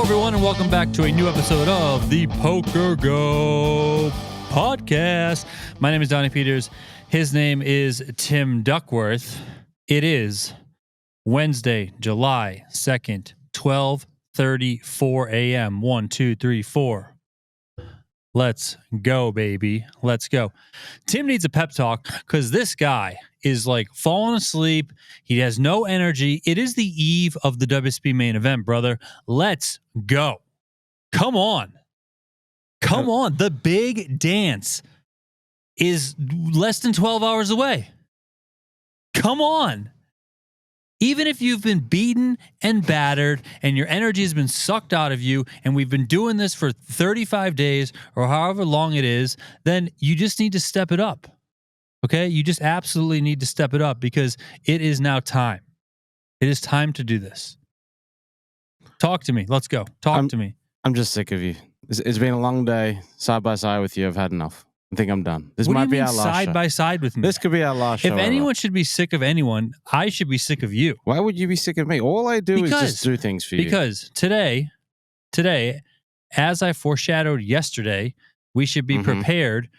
everyone, and welcome back to a new episode of the PokerGO podcast. My name is Donnie Peters. His name is Tim Duckworth. It is Wednesday, July 2nd, 12:34 a.m. 1, 2, 3, 4. Let's go, baby. Let's go. Tim needs a pep talk because this guy is like falling asleep. He has no energy. It is the eve of the WSOP Main Event, brother. Let's go. Come on. Come on. The big dance is less than 12 hours away. Come on. Even if you've been beaten and battered and your energy has been sucked out of you and we've been doing this for 35 days or however long it is, then you just need to step it up. Okay? You just absolutely need to step it up because it is now time. It is time to do this. Talk to me. Let's go. Talk to me. I'm just sick of you. It's been a long day, side by side with you. I've had enough. I think I'm done. This might be our last side show. by side with me. This could be our last show. If anyone should be sick of anyone, I should be sick of you. Why would you be sick of me? All I do is just do things for you. Because today, as I foreshadowed yesterday, we should be prepared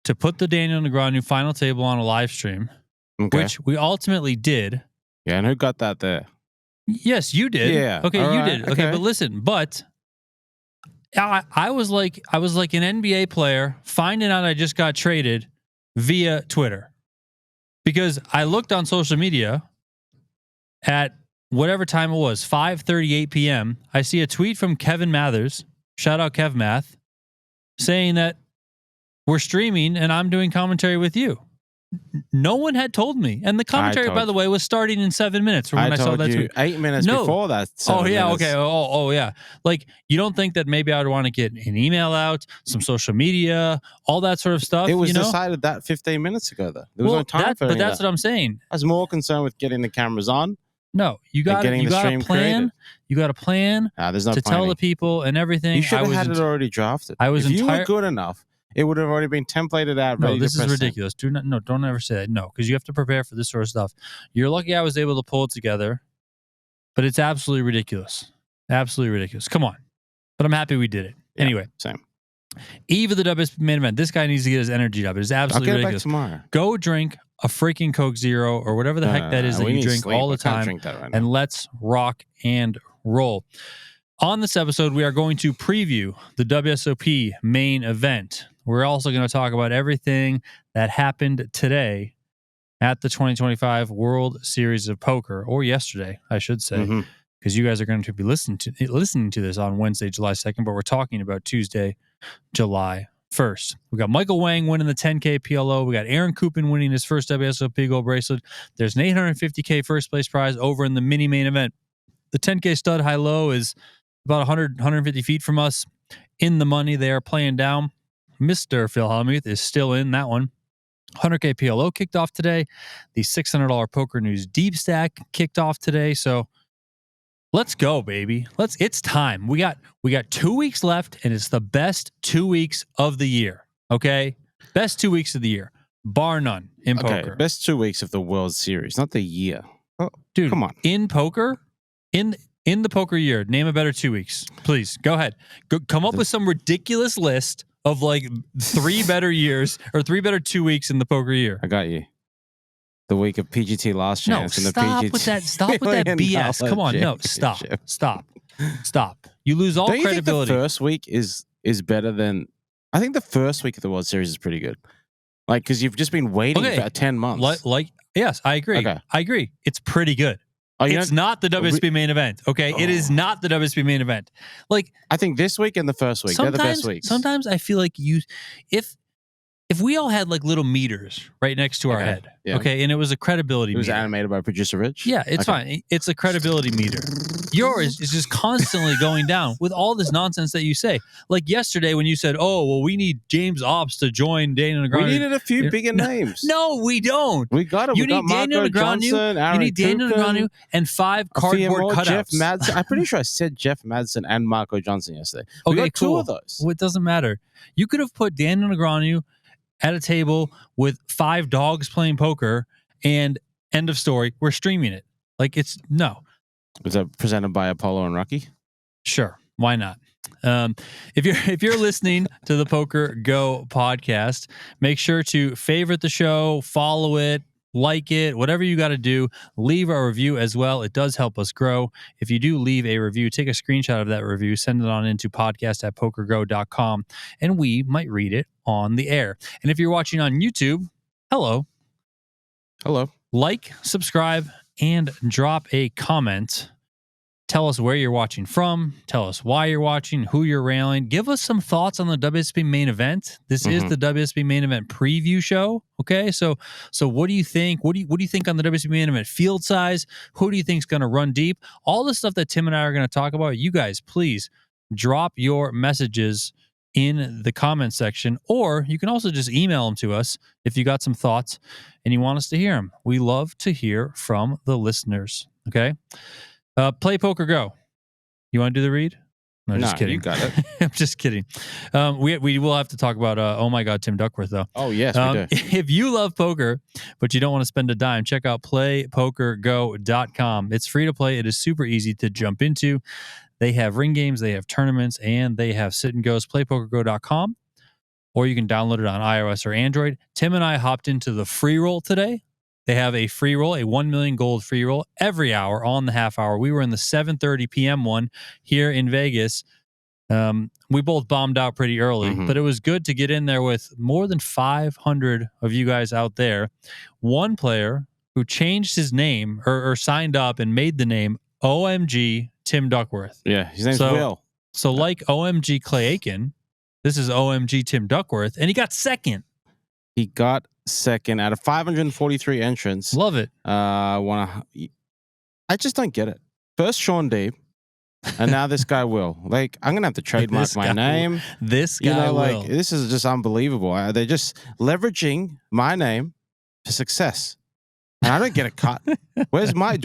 to put the Daniel Negreanu final table on a live stream, which we ultimately did. Yeah, and who got that there? Yes, you did. Yeah. Okay, you did. Okay, but listen, I was like an NBA player finding out I just got traded via Twitter because I looked on social media at whatever time it was, 5:38 p.m. I see a tweet from Kevin Mathers, shout out Kev Math, saying that we're streaming and I'm doing commentary with you. No one had told me. And the commentary, by the way, was starting in 7 minutes from when I saw that tweet. 8 minutes before that. Oh, yeah. Okay. Oh, yeah. Like, you don't think that maybe I would want to get an email out, some social media, all that sort of stuff? It was decided that 15 minutes ago, though. There was no time for it. But that's what I'm saying. I was more concerned with getting the cameras on. No, you got a plan. Created. You got a plan there's no to tell the people and everything. You should have had it already drafted. If you were good enough, it would have already been templated out. No, this is ridiculous. Don't ever say that. No, because you have to prepare for this sort of stuff. You're lucky I was able to pull it together, but it's absolutely ridiculous. Absolutely ridiculous. Come on. But I'm happy we did it. Yeah, anyway. Same. Eve of the WSOP Main Event. This guy needs to get his energy up. It is absolutely ridiculous. I'll get it back tomorrow. Go drink a freaking Coke Zero or whatever the heck that is that you drink all the time. And let's rock and roll. On this episode, we are going to preview the WSOP Main Event. We're also going to talk about everything that happened today at the 2025 World Series of Poker, or yesterday, I should say, because you guys are going to be listening to this on Wednesday, July 2nd, but we're talking about Tuesday, July 1st. We got Michael Wang winning the 10K PLO. We got Aaron Kupin winning his first WSOP Gold Bracelet. There's an $850K first place prize over in the mini main event. The 10K stud high-low is about 150 feet from us. In the money, they are playing down. Mr. Phil Hellmuth is still in that one. 100K PLO kicked off today. The $600 PokerNews Deepstack kicked off today. So let's go, baby. It's time. We got 2 weeks left, and it's the best 2 weeks of the year. Okay? Best 2 weeks of the year. Bar none in poker. Best 2 weeks of the World Series, not the year. Oh, dude, come on. In poker, in the poker year, name a better 2 weeks. Please, go ahead. Come up with some ridiculous list of like 3 better years or 3 better 2 weeks in the poker year. I got you. The week of PGT last chance and the PGT. Stop with that BS. Come on, no, stop. You lose all credibility. You think the first week is better than? I think the first week of the World Series is pretty good. Like, because you've just been waiting for 10 months. Yes, I agree. Okay. I agree. It's pretty good. It's not the WSOP Main Event, okay? It is not the WSOP Main Event. Like, I think this week and the first week, they're the best weeks. Sometimes I feel like if we all had like little meters right next to our head, okay, and it was a credibility meter. It was animated by producer Rich? Yeah, it's fine. It's a credibility meter. Yours is just constantly going down with all this nonsense that you say. Like yesterday when you said, oh, well, we need James Ops to join Daniel Negreanu. We needed a few bigger names. No, we don't. We got it. You need Daniel Negreanu. You need Daniel Negreanu and 5 cardboard cutouts. Jeff Madsen. I'm pretty sure I said Jeff Madsen and Marco Johnson yesterday. Okay, we got cool. 2 of those. Well, it doesn't matter. You could have put Daniel Negreanu at a table with 5 dogs playing poker and end of story. We're streaming it. Like, it's no. Was that presented by Apollo and Rocky? Sure. Why not? If you're listening to the PokerGO podcast, make sure to favorite the show, follow it, like it, whatever you got to do. Leave a review as well. It does help us grow. If you do leave a review, take a screenshot of that review, send it on into podcast@pokergo.com, and we might read it on the air. And if you're watching on YouTube, hello. Like, subscribe, and drop a comment. Tell us where you're watching from. Tell us why you're watching, who you're railing. Give us some thoughts on the WSOP Main Event. This is the WSOP Main Event preview show. Okay, so what do you think? What do you think on the WSOP Main Event field size? Who do you think is going to run deep? All the stuff that Tim and I are going to talk about. You guys, please drop your messages in the comment section, or you can also just email them to us if you got some thoughts and you want us to hear them. We love to hear from the listeners. Okay. Play PokerGO. You want to do the read? No, just kidding. You got it. I'm just kidding. We will have to talk about, oh my God, Tim Duckworth, though. Oh, yes, we do. If you love poker, but you don't want to spend a dime, check out playpokergo.com. It's free to play. It is super easy to jump into. They have ring games, they have tournaments, and they have sit and goes. Playpokergo.com, or you can download it on iOS or Android. Tim and I hopped into the free roll today. They have a free roll, a 1 million gold free roll every hour on the half hour. We were in the 7:30 p.m. one here in Vegas. We both bombed out pretty early, but it was good to get in there with more than 500 of you guys out there. One player who changed his name or signed up and made the name OMG Tim Duckworth. Yeah, his name's Will. So like OMG Clay Aiken, this is OMG Tim Duckworth, and he got second. He got second out of 543 entrants. Love it. I just don't get it. First Sean Deeb, and now this guy Will. Like, I'm gonna have to trademark my name. This guy Will. Like, this is just unbelievable. They're just leveraging my name for success, and I don't get a cut. Do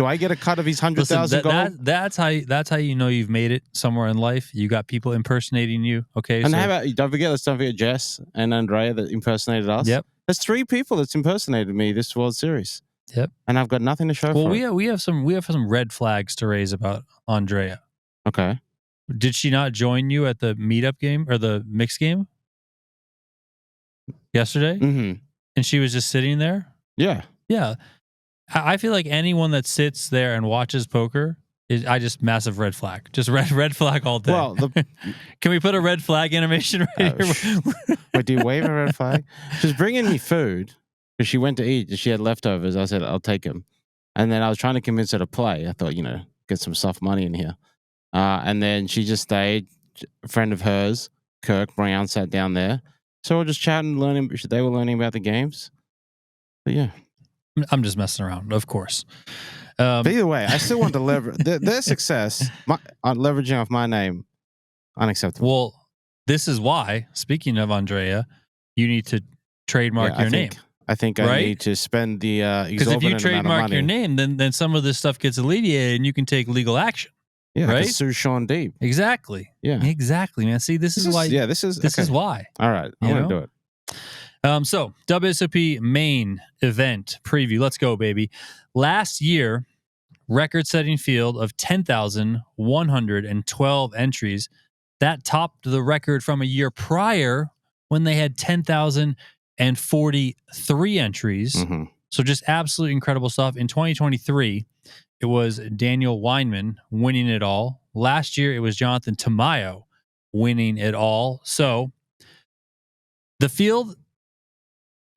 I get a cut of his 100,000 gold? That's how you know you've made it somewhere in life. You got people impersonating you. Okay, and how about let's don't forget Jess and Andrea that impersonated us. Yep. There's 3 people that's impersonated me this World Series. Yep. And I've got nothing to show for it. We have some red flags to raise about Andrea. Okay. Did she not join you at the meetup game or the mix game yesterday? Mm-hmm. And she was just sitting there? Yeah. Yeah. I feel like anyone that sits there and watches poker I just massive red flag. Just red flag all day. Well, can we put a red flag animation right here? Wait, do you wave a red flag? She's bringing me food because she went to eat and she had leftovers. I said, I'll take them. And then I was trying to convince her to play. I thought, get some soft money in here. And then she just stayed. A friend of hers, Kirk Brown, sat down there. So we're just chatting, learning. They were learning about the games. But yeah. I'm just messing around, of course. But either way, I still want to leverage their success on leveraging off my name. Unacceptable. Well, this is why, speaking of Andrea, you need to trademark your name. I think I need to spend the because if you trademark your name, then some of this stuff gets alleviated and you can take legal action. Yeah, right. Sue Sean Deeb. Exactly. Yeah. Exactly, man. See, this is why. Yeah, this is why. All right, I'm gonna do it. So WSOP Main Event preview. Let's go, baby. Last year, record-setting field of 10,112 entries. That topped the record from a year prior when they had 10,043 entries. Mm-hmm. So just absolutely incredible stuff. In 2023, it was Daniel Weinman winning it all. Last year, it was Jonathan Tamayo winning it all. So the field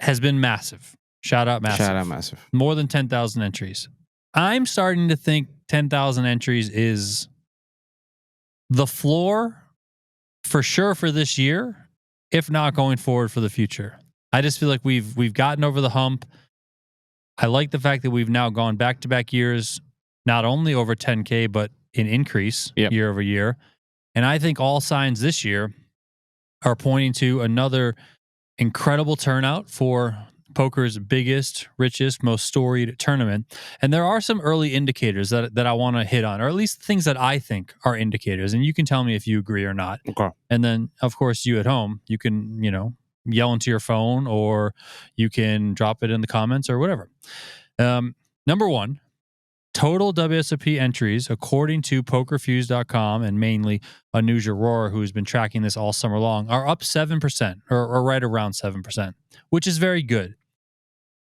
has been massive. Shout out massive. More than 10,000 entries. I'm starting to think 10,000 entries is the floor for sure for this year, if not going forward for the future. I just feel like we've gotten over the hump. I like the fact that we've now gone back-to-back years, not only over 10K, but an increase year over year. And I think all signs this year are pointing to another incredible turnout for poker's biggest, richest, most storied tournament. And there are some early indicators that I want to hit on, or at least things that I think are indicators. And you can tell me if you agree or not. Okay. And then, of course, you at home, you can, yell into your phone, or you can drop it in the comments or whatever. Number one, Total WSOP entries, according to PokerFuse.com and mainly Anuj Arora, who's been tracking this all summer long, are up 7% or right around 7%, which is very good.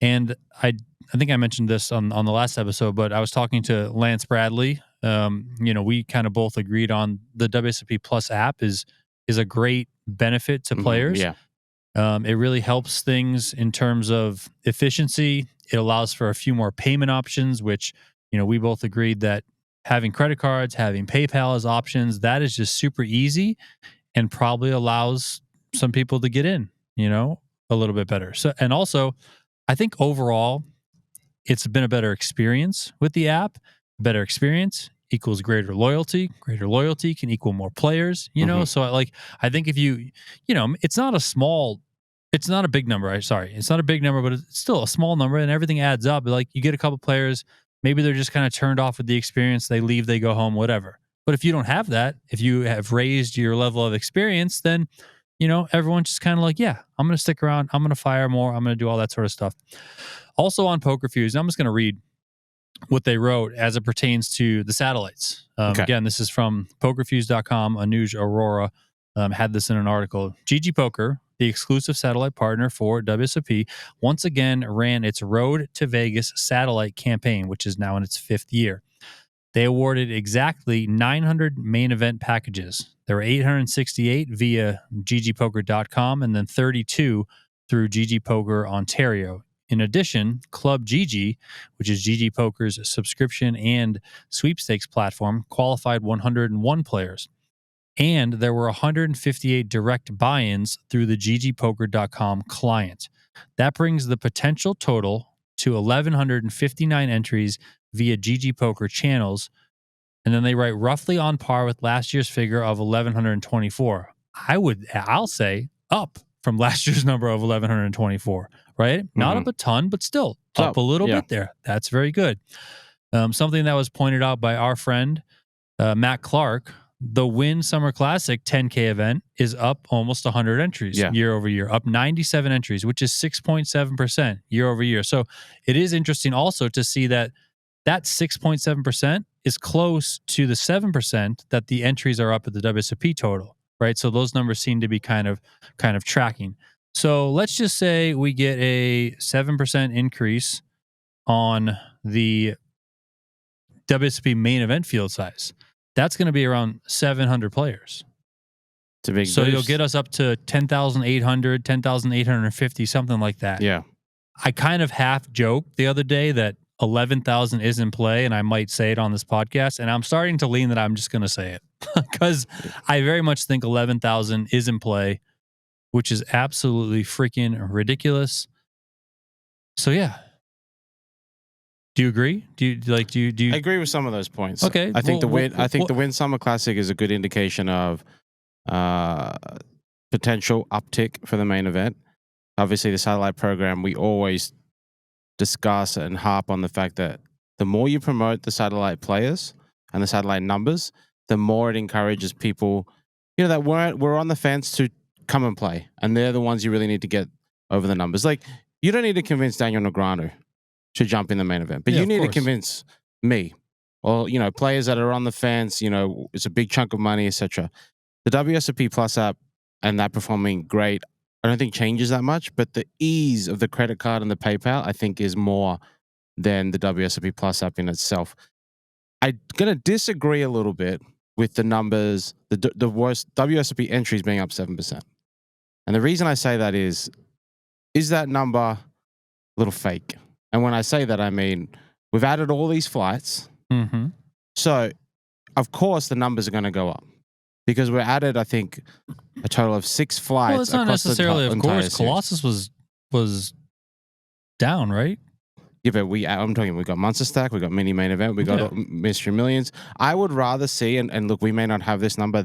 And I think I mentioned this on the last episode, but I was talking to Lance Bradley. We kind of both agreed on the WSOP Plus app is a great benefit to players. Yeah. It really helps things in terms of efficiency. It allows for a few more payment options, which, we both agreed that having credit cards, having PayPal as options, that is just super easy and probably allows some people to get in, a little bit better. So, and also, I think overall, it's been a better experience with the app. Better experience equals greater loyalty. Greater loyalty can equal more players, So I think if it's not a big number. It's not a big number, but it's still a small number and everything adds up. Like you get a couple players, maybe they're just kind of turned off with the experience. They leave, they go home, whatever. But if you don't have that, if you have raised your level of experience, then, everyone's just kind of like, yeah, I'm going to stick around. I'm going to fire more. I'm going to do all that sort of stuff. Also on PokerFuse, I'm just going to read what they wrote as it pertains to the satellites. Again, this is from PokerFuse.com. Anuj Arora had this in an article. GG Poker, the exclusive satellite partner for WSOP, once again ran its Road to Vegas satellite campaign, which is now in its 5th year. They awarded exactly 900 main event packages. There were 868 via ggpoker.com and then 32 through GG Poker Ontario. In addition, Club GG, which is GG Poker's subscription and sweepstakes platform, qualified 101 players. And there were 158 direct buy-ins through the ggpoker.com client. That brings the potential total to 1,159 entries via GG Poker channels. And then they write roughly on par with last year's figure of 1,124. I'll say up from last year's number of 1,124, right? Not up a ton, but still up a little bit there. That's very good. Something that was pointed out by our friend, Matt Clark, the Win Summer Classic 10K event is up almost 100 entries year over year, up 97 entries, which is 6.7% year over year. So it is interesting also to see that 6.7% is close to the 7% that the entries are up at the WSOP total, right? So those numbers seem to be kind of tracking. So let's just say we get a 7% increase on the WSOP main event field size. That's going to be around 700 players. It's a big So boost. You'll get us up to 10,800, 10,850, something like that. Yeah. I kind of half joked the other day that 11,000 is in play, and I might say it on this podcast, and I'm starting to lean that I'm just going to say it because I very much think 11,000 is in play, which is absolutely freaking ridiculous. So yeah. Do you agree? Do you? I agree with some of those points. Okay. I think the Win Summer Classic is a good indication of potential uptick for the main event. Obviously, the satellite program, we always discuss and harp on the fact that the more you promote the satellite players and the satellite numbers, the more it encourages people, that we're on the fence to come and play, and they're the ones you really need to get over the numbers. Like, you don't need to convince Daniel Negreanu to jump in the main event, but you need to convince me or players that are on the fence. It's a big chunk of money, etc. The WSOP Plus app and that performing great, I don't think changes that much, but the ease of the credit card and the PayPal, I think, is more than the WSOP Plus app in itself. I'm gonna disagree a little bit with the numbers, the worst WSOP entries being up 7%, and the reason I say that is that number a little fake? And when I say that, I mean, we've added all these flights. Mm-hmm. So, of course, the numbers are going to go up because we added, I think, a total of 6 flights. Well, it's not necessarily, of course. Colossus was down, right? Yeah, but we got Monster Stack, we got Mini Main Event, we got Mystery Millions. I would rather see, and look, we may not have this number.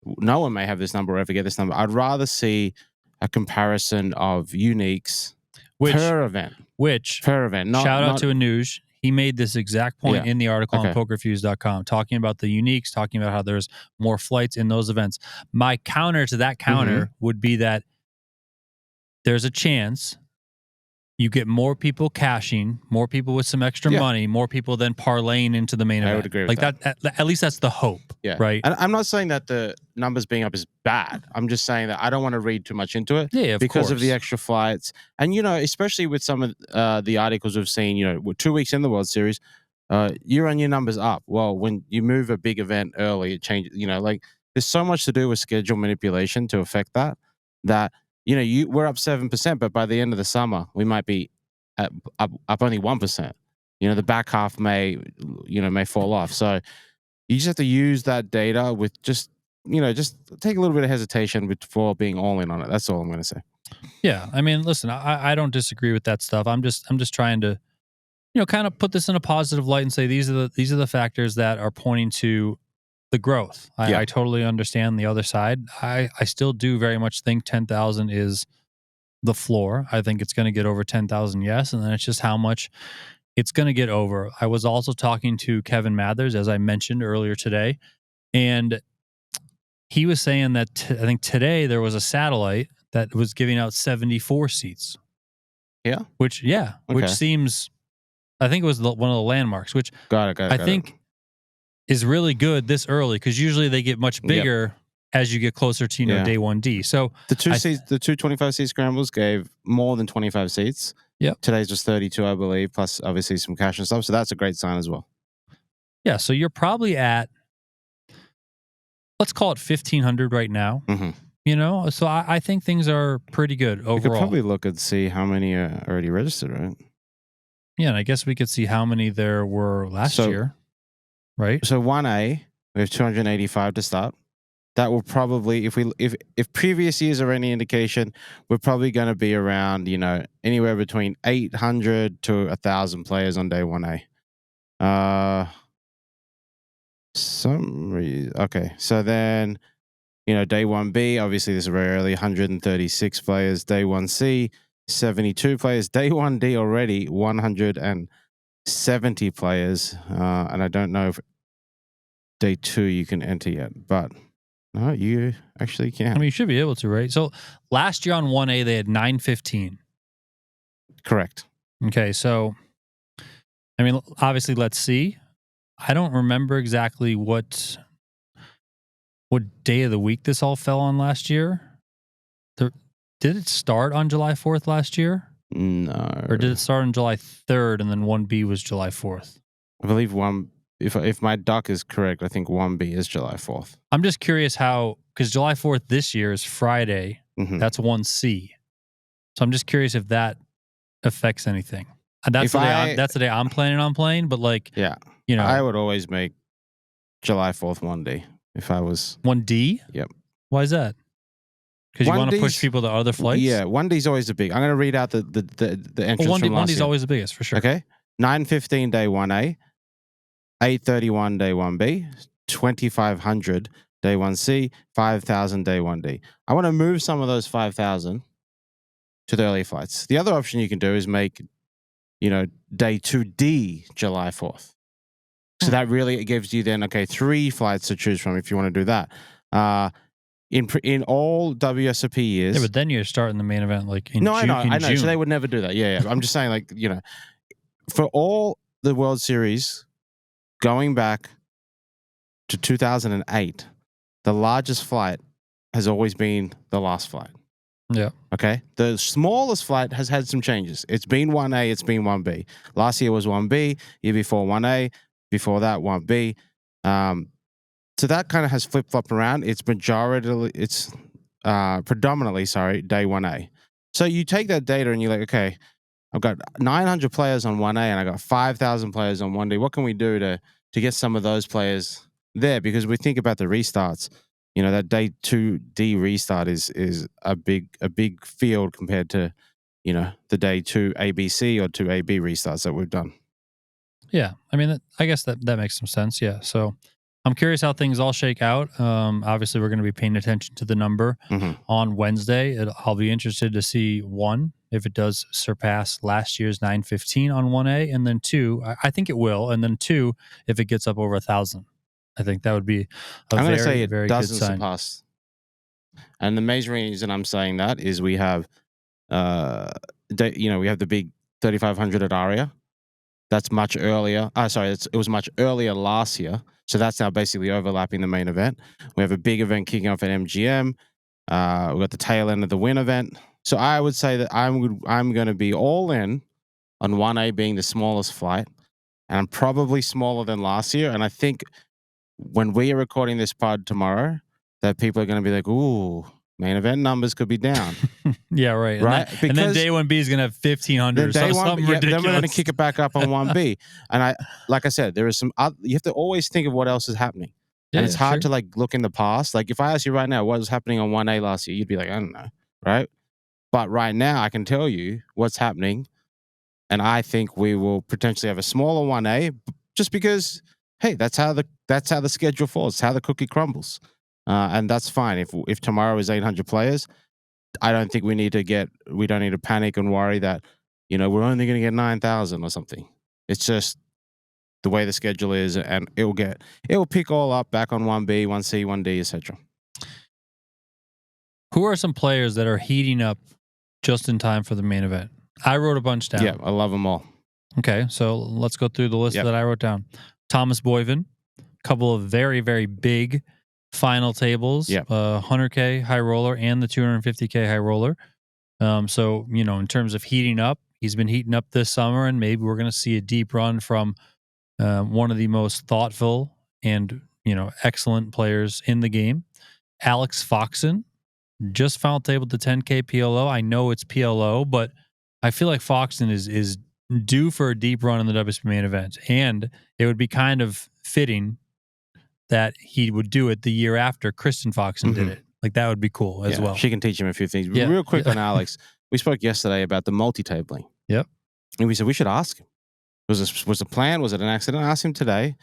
No one may have this number or ever get this number. I'd rather see a comparison of uniques per event. Shout out to Anuj. He made this exact point in the article on PokerFuse.com, talking about the uniques, talking about how there's more flights in those events. My counter to that would be that there's a chance you get more people cashing, more people with some extra money, more people then parlaying into the main event. I would agree with that. At least that's the hope. Yeah. Right. And I'm not saying that the numbers being up is bad. I'm just saying that I don't want to read too much into it. Yeah, because of the extra flights. And, especially with some of the articles we've seen, 2 weeks in the World Series, year-on-year numbers up. Well, when you move a big event early, it changes, there's so much to do with schedule manipulation to affect that we're up 7%, but by the end of the summer, we might be up only 1%. The back half may fall off. So you just have to use that data with just take a little bit of hesitation before being all in on it. That's all I'm going to say. Yeah. I mean, listen, I don't disagree with that stuff. I'm just trying to, kind of put this in a positive light and say these are the factors that are pointing to the growth. I totally understand the other side. I still do very much think 10,000 is the floor. I think it's going to get over 10,000, yes, and then it's just how much it's going to get over. I was also talking to Kevin Mathers, as I mentioned earlier today, and he was saying that I think today there was a satellite that was giving out 74 seats. Yeah? Which seems, I think it was one of the landmarks, which I think is really good this early, because usually they get much bigger as you get closer to day 1D. So the two 25-seat scrambles gave more than 25 seats. Yeah, today's just 32, I believe, plus obviously some cash and stuff. So that's a great sign as well. Yeah, so you're probably at, let's call it 1,500 right now. Mm-hmm. So I think things are pretty good overall. You could probably look and see how many are already registered, right? Yeah, and I guess we could see how many there were last year, right? So 1A, we have 285 to start. That will probably, if previous years are any indication, we're probably going to be around, anywhere between 800 to 1,000 players on day 1A. Okay. So then, day 1B, obviously this is very early, 136 players. Day 1C, 72 players. Day 1D already, 170 players. And I don't know if day 2 you can enter yet, but no, you actually can. I mean, you should be able to, right? So last year on 1A, they had 915. Correct. Okay, so, I mean, obviously, let's see. I don't remember exactly what day of the week this all fell on last year. Did it start on July 4th last year? No. Or did it start on July 3rd and then 1B was July 4th? I believe if my doc is correct, I think 1B is July 4th. I'm just curious how, because July 4th this year is Friday. Mm-hmm. That's 1C. So I'm just curious if that affects anything. That's the day I'm planning on playing, but I would always make July 4th 1D if I was 1D. Yep. Why is that? Because you want to push people to other flights. Yeah, 1D's always the big. I'm going to read out the entrance from last 1D's year. always the biggest for sure. Okay, 9:15 day 1A, 8:31 day 1B, 2,500 day 1C, 5,000 day 1D. I want to move some of those 5,000 to the early flights. The other option you can do is make, day 2D July 4th. So that really gives you then 3 flights to choose from if you want to do that. In all WSOP years. Yeah, but then you're starting the main event in No, June. I know. So they would never do that. Yeah. I'm just saying, for all the World Series going back to 2008, the largest flight has always been the last flight. Yeah. Okay. The smallest flight has had some changes. It's been 1A, it's been 1B. Last year was 1B, year before 1A, before that 1B. So that kind of has flip-flopped around. It's predominantly, day 1A. So you take that data and you're like, okay, I've got 900 players on 1A and I got 5,000 players on 1D. What can we do to get some of those players there? Because we think about the restarts. That day 2D restart is a big field compared to, the day 2 ABC or 2 AB restarts that we've done. Yeah. I mean, I guess that makes some sense. Yeah. So I'm curious how things all shake out. Obviously, we're going to be paying attention to the number on Wednesday. I'll be interested to see, 1, if it does surpass last year's 915 on 1A, and then 2, I think it will, and then 2, if it gets up over 1,000. I think that would be I'm going to say it very doesn't good sign. Surpass. And the major reason I'm saying that is we have we have the big 3,500 at Aria. That's much earlier. It was much earlier last year. So that's now basically overlapping the main event. We have a big event kicking off at MGM. We got the tail end of the Win event. So I would say that I'm going to be all in on 1A being the smallest flight, and I'm probably smaller than last year. And I think when we are recording this pod tomorrow, that people are going to be like, "Ooh, main event numbers could be down." Yeah, right. Right? And then day 1B is going to have 1,500 or something ridiculous. Then we're going to kick it back up on 1B. And like I said, there is some you have to always think of what else is happening. And it's hard to like look in the past. Like if I ask you right now what was happening on 1A last year, you'd be like, I don't know, right? But right now I can tell you what's happening. And I think we will potentially have a smaller 1A just because, hey, that's how the schedule falls. It's how the cookie crumbles. And that's fine. If tomorrow is 800 players, I don't think we don't need to panic and worry that, we're only going to get 9,000 or something. It's just the way the schedule is, and it will pick all up back on 1B, 1C, 1D, etc. Who are some players that are heating up just in time for the main event? I wrote a bunch down. Yeah, I love them all. Okay, so let's go through the list that I wrote down. Thomas Boyven, a couple of very, very big final tables, 100K high roller and the 250K high roller. So, in terms of heating up, he's been heating up this summer, and maybe we're going to see a deep run from one of the most thoughtful and, excellent players in the game. Alex Foxen just final tabled the 10K PLO. I know it's PLO, but I feel like Foxen is due for a deep run in the WSOP Main Event, and it would be kind of fitting that he would do it the year after Kristen Foxen did it. Like that would be cool as well. She can teach him a few things. Yeah. Real quick on Alex, we spoke yesterday about the multi-tabling. Yep. And we said we should ask him. Was a plan? Was it an accident? I asked him today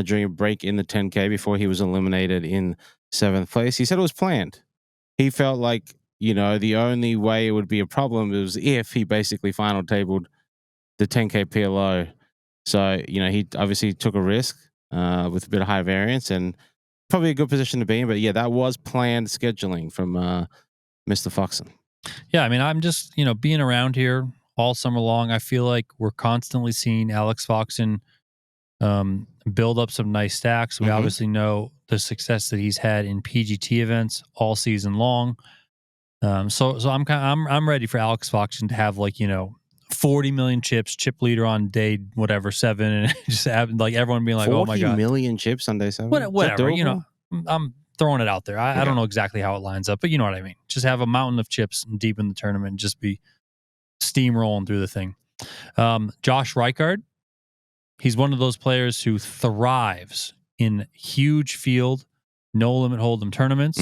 during a break in the 10K before he was eliminated in 7th place. He said it was planned. He felt like, the only way it would be a problem was if he basically final tabled the 10K PLO. So, he obviously took a risk with a bit of high variance and probably a good position to be in. But yeah, that was planned scheduling from Mr. Foxen. Yeah, I mean, I'm just, being around here all summer long, I feel like we're constantly seeing Alex Foxen build up some nice stacks. We obviously know the success that he's had in PGT events all season long. So I'm ready for Alex Foxen to have 40 million chips, chip leader on day 7, and just have like everyone being like, oh my god, 40 million chips on day 7. Whatever, I'm throwing it out there. I don't know exactly how it lines up, but you know what I mean. Just have a mountain of chips deep in the tournament, and just be steamrolling through the thing. Josh Reichard, he's one of those players who thrives in huge field, no limit hold'em tournaments.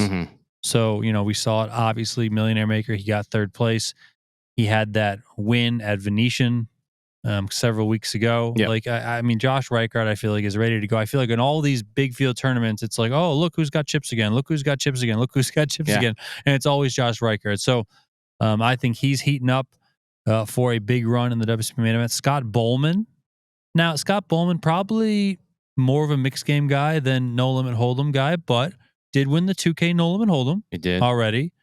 So, we saw it, obviously, Millionaire Maker, he got 3rd place. He had that win at Venetian several weeks ago. Yep. I mean, Josh Reichard, I feel like, is ready to go. I feel like in all these big field tournaments, it's like, oh, look who's got chips again. Look who's got chips again. Look who's got chips again. And it's always Josh Reichard. So I think he's heating up for a big run in the WSOP Main Event. Scott Bowman. Now, Scott Bowman, probably more of a mixed game guy than no limit hold'em guy, but did win the 2K no limit hold'em. He did already.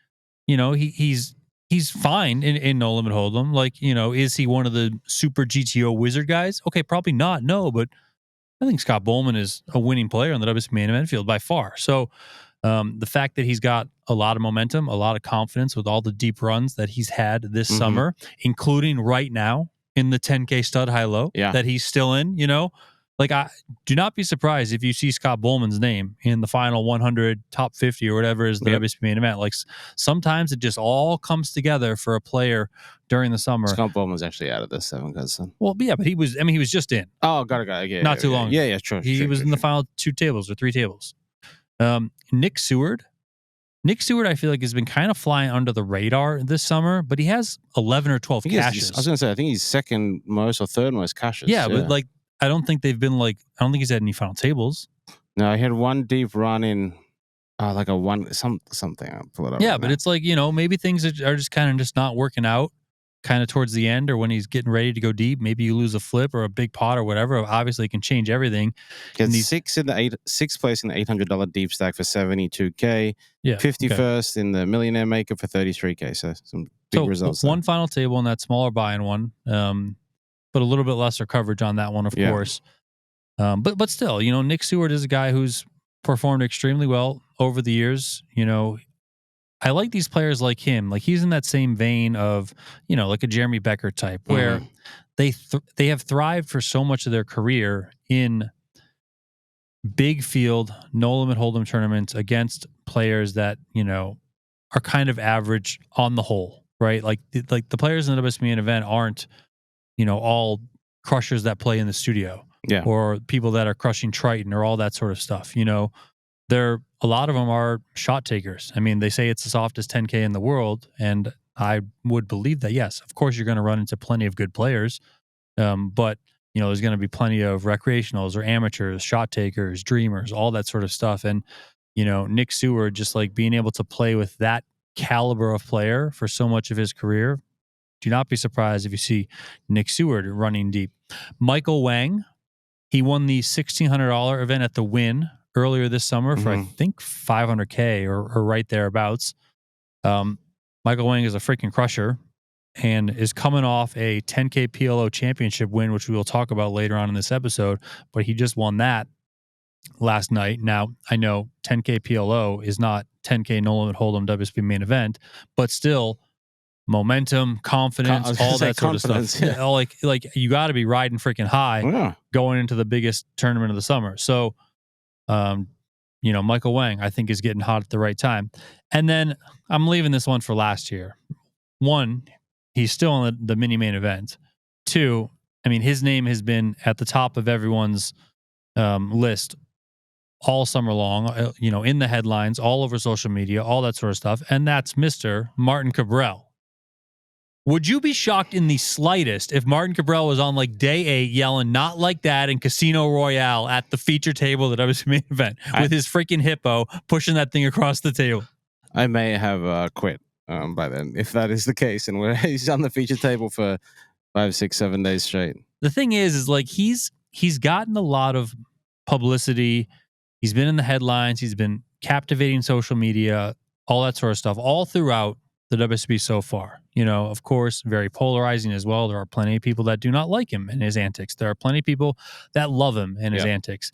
He's fine in no limit hold'em. Is he one of the super GTO wizard guys? Okay, probably not. No, but I think Scott Bowman is a winning player on the WSOP Main Event field by far. So the fact that he's got a lot of momentum, a lot of confidence with all the deep runs that he's had this summer, including right now in the 10K stud high-low that he's still in, I do not be surprised if you see Scott Bowman's name in the final 100, top 50, or whatever is the WSOP Main Event. Sometimes it just all comes together for a player during the summer. Scott Bowman's actually out of this 7 cousin. Well, yeah, but he was just in. Oh, got it. Yeah, not too long. Yeah, true. He was in the final 2 tables or 3 tables. Nick Seward. Nick Seward, I feel like, has been kind of flying under the radar this summer, but he has 11 or 12 cashes. I was going to say, I think he's 2nd most or 3rd most cashes. Yeah, but I don't think they've been I don't think he's had any final tables. No, he had one deep run in like a one something. I'll pull it up. Yeah, but it's maybe things are just kind of just not working out kind of towards the end, or when he's getting ready to go deep. Maybe you lose a flip or a big pot or whatever. Obviously, it can change everything. Gets 6th place in the $800 Deepstack for $72K. Yeah, 51st in the Millionaire Maker for $33K. So some big results. One final table in that smaller buy-in one, but a little bit lesser coverage on that one, of course. But still, Nick Seward is a guy who's performed extremely well over the years. I like these players like him. Like he's in that same vein of, like a Jeremy Becker type, where they have thrived for so much of their career in big field, no limit hold'em tournaments against players that are kind of average on the whole, right? Like the players in the WSOP Main Event aren't all crushers that play in the studio, or people that are crushing Triton or all that sort of stuff. A lot of them are shot takers. I mean, they say it's the softest 10K in the world, and I would believe that. Yes, of course, you're going to run into plenty of good players, but there's going to be plenty of recreationals or amateurs, shot takers, dreamers, all that sort of stuff. And Nick Seward, just like being able to play with that caliber of player for so much of his career, do not be surprised if you see Nick Seward running deep. Michael Wang, he won the $1,600 event at the Win earlier this summer for I think $500K or right thereabouts. Michael Wang is a freaking crusher and is coming off a 10K PLO Championship win, which we will talk about later on in this episode. But he just won that last night. Now, I know 10K PLO is not 10K no limit hold'em WSOP Main Event, but still momentum, confidence, all that sort of stuff. Yeah. Like you got to be riding freaking high going into the biggest tournament of the summer. So, Michael Wang, I think, is getting hot at the right time. And then I'm leaving this one for last year. One, he's still in the mini main event. Two, I mean, his name has been at the top of everyone's list all summer long, in the headlines, all over social media, all that sort of stuff. And that's Mr. Martin Kabrhel. Would you be shocked in the slightest if Martin Kabrhel was on like day 8 yelling "not like that" in Casino Royale at the feature table at the WSOP Main Event with his freaking hippo pushing that thing across the table? I may have quit by then if that is the case, and he's on the feature table for 5, 6, 7 days straight. The thing is like he's gotten a lot of publicity. He's been in the headlines. He's been captivating social media, all that sort of stuff, all throughout the WSOP so far. Of course, very polarizing as well. There are plenty of people that do not like him and his antics. There are plenty of people that love him and his antics.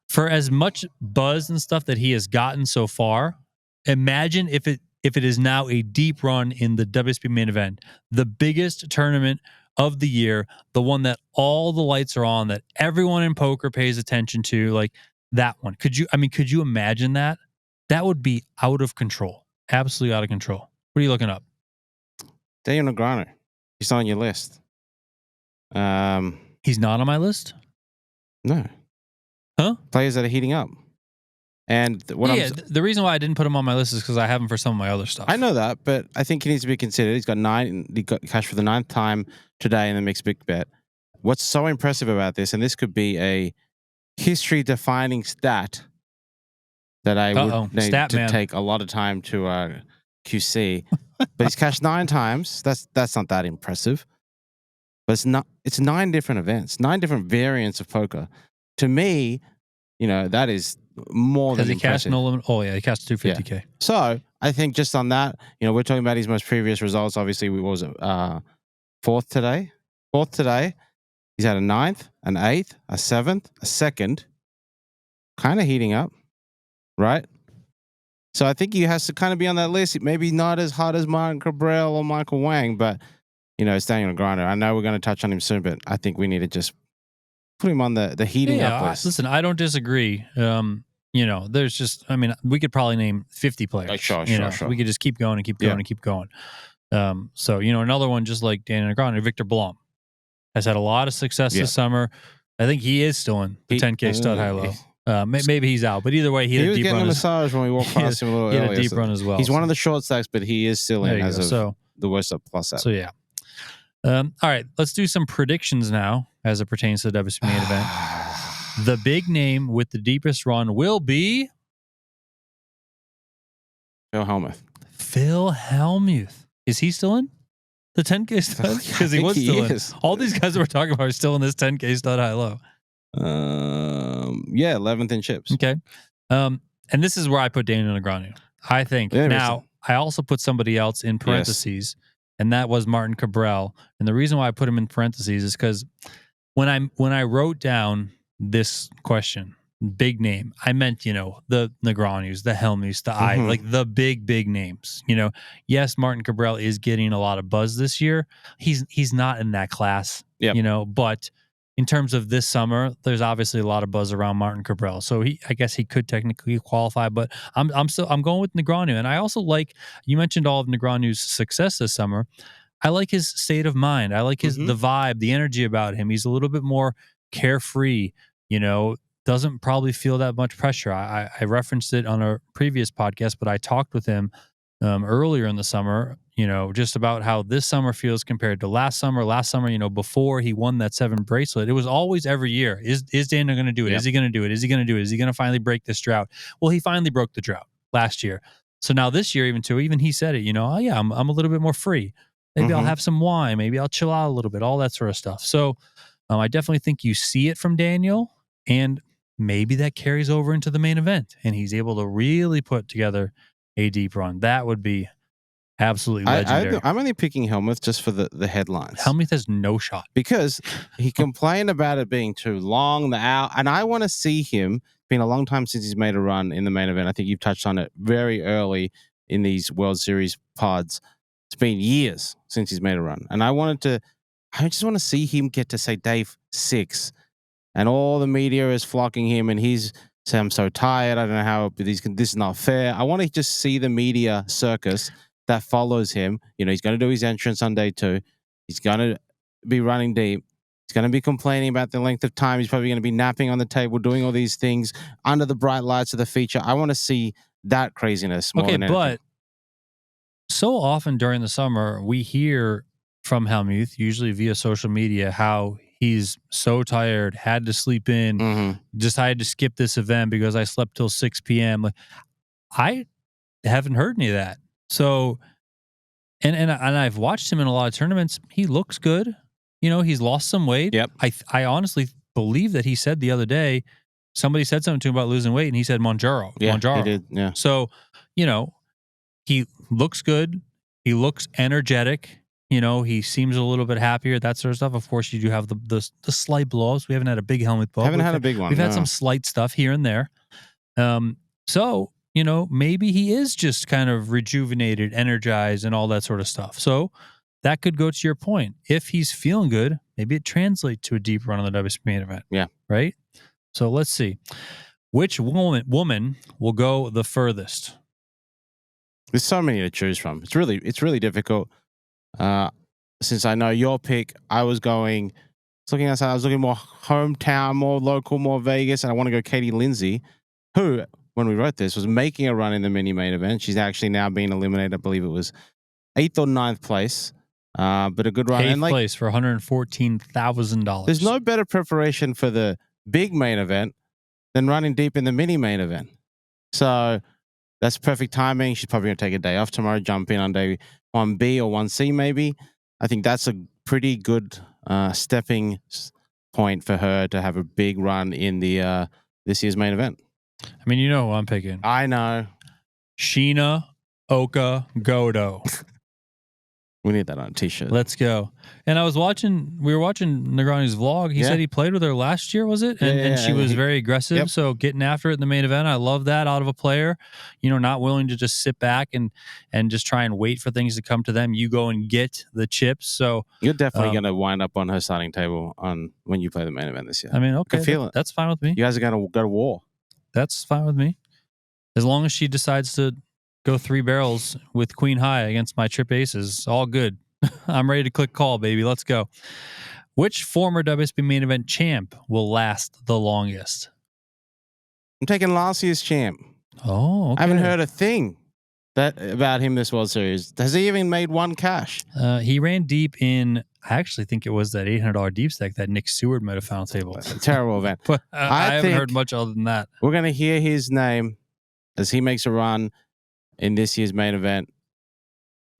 For as much buzz and stuff that he has gotten so far, imagine if it is now a deep run in the WSOP Main Event, the biggest tournament of the year, the one that all the lights are on, that everyone in poker pays attention to, like that one. Could you imagine that? That would be out of control. Absolutely out of control. What are you looking up? Daniel Negreanu. He's on your list. He's not on my list? No. Huh? Players that are heating up. And the reason why I didn't put him on my list is because I have him for some of my other stuff. I know that, but I think he needs to be considered. He got cash for the 9th time today in the mixed big bet. What's so impressive about this, and this could be a history-defining stat that I would need to take a lot of time to QC, but he's cashed 9 times. That's not that impressive. But it's not. It's 9 different events, 9 different variants of poker. To me, that is more than impressive. Has he cashed no limit? Oh yeah, he cashed 250K. Yeah. So I think just on that, we're talking about his most previous results. Obviously, we was 4th today. 4th today. He's had a 9th, an 8th, a 7th, a 2nd. Kind of heating up, right? So I think he has to kind of be on that list. Maybe not as hot as Martin Kabrhel or Michael Wang, but it's Daniel Negreanu. I know we're going to touch on him soon, but I think we need to just put him on the heating up list. Listen, I don't disagree. There's just, we could probably name 50 players. Sure. We could just keep going and keep going and keep going. So, another one just like Daniel Negreanu, Victor Blom, has had a lot of success this summer. I think he is still in the 10K stud high-low. Maybe he's out, but either way, he had a deep run. He was getting a massage when we walked past him a little earlier. He had a deep run as well. He's one of the short stacks, but he is still in as of the WSOP Plus app. So, yeah. All right, let's do some predictions now as it pertains to the WSOP Main Event. The big name with the deepest run will be Phil Hellmuth. Phil Hellmuth. Is he still in the 10K stud? Because he was still in. All these guys that we're talking about are still in this 10K stud high-low. 11th in chips. Okay. And this is where I put Daniel Negreanu. I think now I also put somebody else in parentheses, and that was Martin Kabrhel. And the reason why I put him in parentheses is because when I wrote down this question, big name, I meant, the Negreanu's, the Hellmuths, the like the big names. Yes, Martin Kabrhel is getting a lot of buzz this year. He's not in that class, but in terms of this summer, there's obviously a lot of buzz around Martin Kabrhel. So I guess he could technically qualify, but I'm going with Negreanu. And I also like, you mentioned all of Negreanu's success this summer. I like his state of mind. I like the vibe, the energy about him. He's a little bit more carefree, doesn't probably feel that much pressure. I referenced it on a previous podcast, but I talked with him earlier in the summer, just about how this summer feels compared to last summer. Last summer, before he won that 7 bracelet, it was always every year. Is Daniel going to do it? Is he going to do it? Is he going to do it? Is he going to finally break this drought? Well, he finally broke the drought last year. So now this year, even he said it, oh yeah, I'm a little bit more free. Maybe I'll have some wine. Maybe I'll chill out a little bit, all that sort of stuff. So I definitely think you see it from Daniel, and maybe that carries over into the main event, and he's able to really put together a deep run. That would be absolutely legendary. I'm only picking Hellmuth just for the headlines. Hellmuth has no shot. Because he complained about it being too long, and I want to see him. Been a long time since he's made a run in the main event. I think you've touched on it very early in these World Series pods. It's been years since he's made a run. And I just want to see him get to, say, day 6. And all the media is flocking him, and he's saying, I'm so tired. I don't know how this is not fair. I want to just see the media circus that follows him. He's going to do his entrance on day 2. He's going to be running deep. He's going to be complaining about the length of time. He's probably going to be napping on the table, doing all these things under the bright lights of the feature. I want to see that craziness more than anything. But so often during the summer, we hear from Hellmuth, usually via social media, how he's so tired, had to sleep in, decided to skip this event because I slept till 6 p.m. I haven't heard any of that. So, and I've watched him in a lot of tournaments. He looks good. He's lost some weight. Yep. I honestly believe that he said the other day, somebody said something to him about losing weight, and he said Monjaro. Yeah, Monjaro. he did. Yeah. So, he looks good. He looks energetic. He seems a little bit happier, that sort of stuff. Of course, you do have the slight blows. We haven't had a big Hellmuth blow. Haven't had a big one. We've had some slight stuff here and there. So, maybe he is just kind of rejuvenated, energized, and all that sort of stuff. So that could go to your point. If he's feeling good, maybe it translates to a deep run on the WSOP Main Event. Yeah. Right? So let's see. Which woman will go the furthest? There's so many to choose from. It's really difficult. Since I know your pick, I was looking outside. I was looking more hometown, more local, more Vegas, and I want to go Katie Lindsay, who, when we wrote this, was making a run in the mini main event. She's actually now being eliminated. I believe it was 8th or 9th place, but a good run. 8th place for $114,000. There's no better preparation for the big main event than running deep in the mini main event. So that's perfect timing. She's probably going to take a day off tomorrow, jump in on day 1B or 1C maybe. I think that's a pretty good stepping point for her to have a big run in the this year's main event. I mean, you know who I'm picking. I know. Sheena Oka Godo. We need that on a t-shirt. Let's go. And we were watching Negreanu's vlog. He said he played with her last year, was it? And she was very aggressive. Yep. So getting after it in the main event, I love that out of a player. Not willing to just sit back and just try and wait for things to come to them. You go and get the chips. So you're definitely going to wind up on her starting table when you play the main event this year. I mean, okay, I feel it. That's fine with me. You guys are going to go to war. That's fine with me. As long as she decides to go 3 barrels with Queen High against my trip aces, all good. I'm ready to click call, baby. Let's go. Which former WSOP main event champ will last the longest? I'm taking last year's champ. Oh, okay. I haven't heard a thing about him this World Series. Has he even made one cash? He ran deep in, I actually think it was that $800 Deepstack that Nick Seward made a final table. That's a terrible event. But I haven't heard much other than that. We're going to hear his name as he makes a run in this year's main event.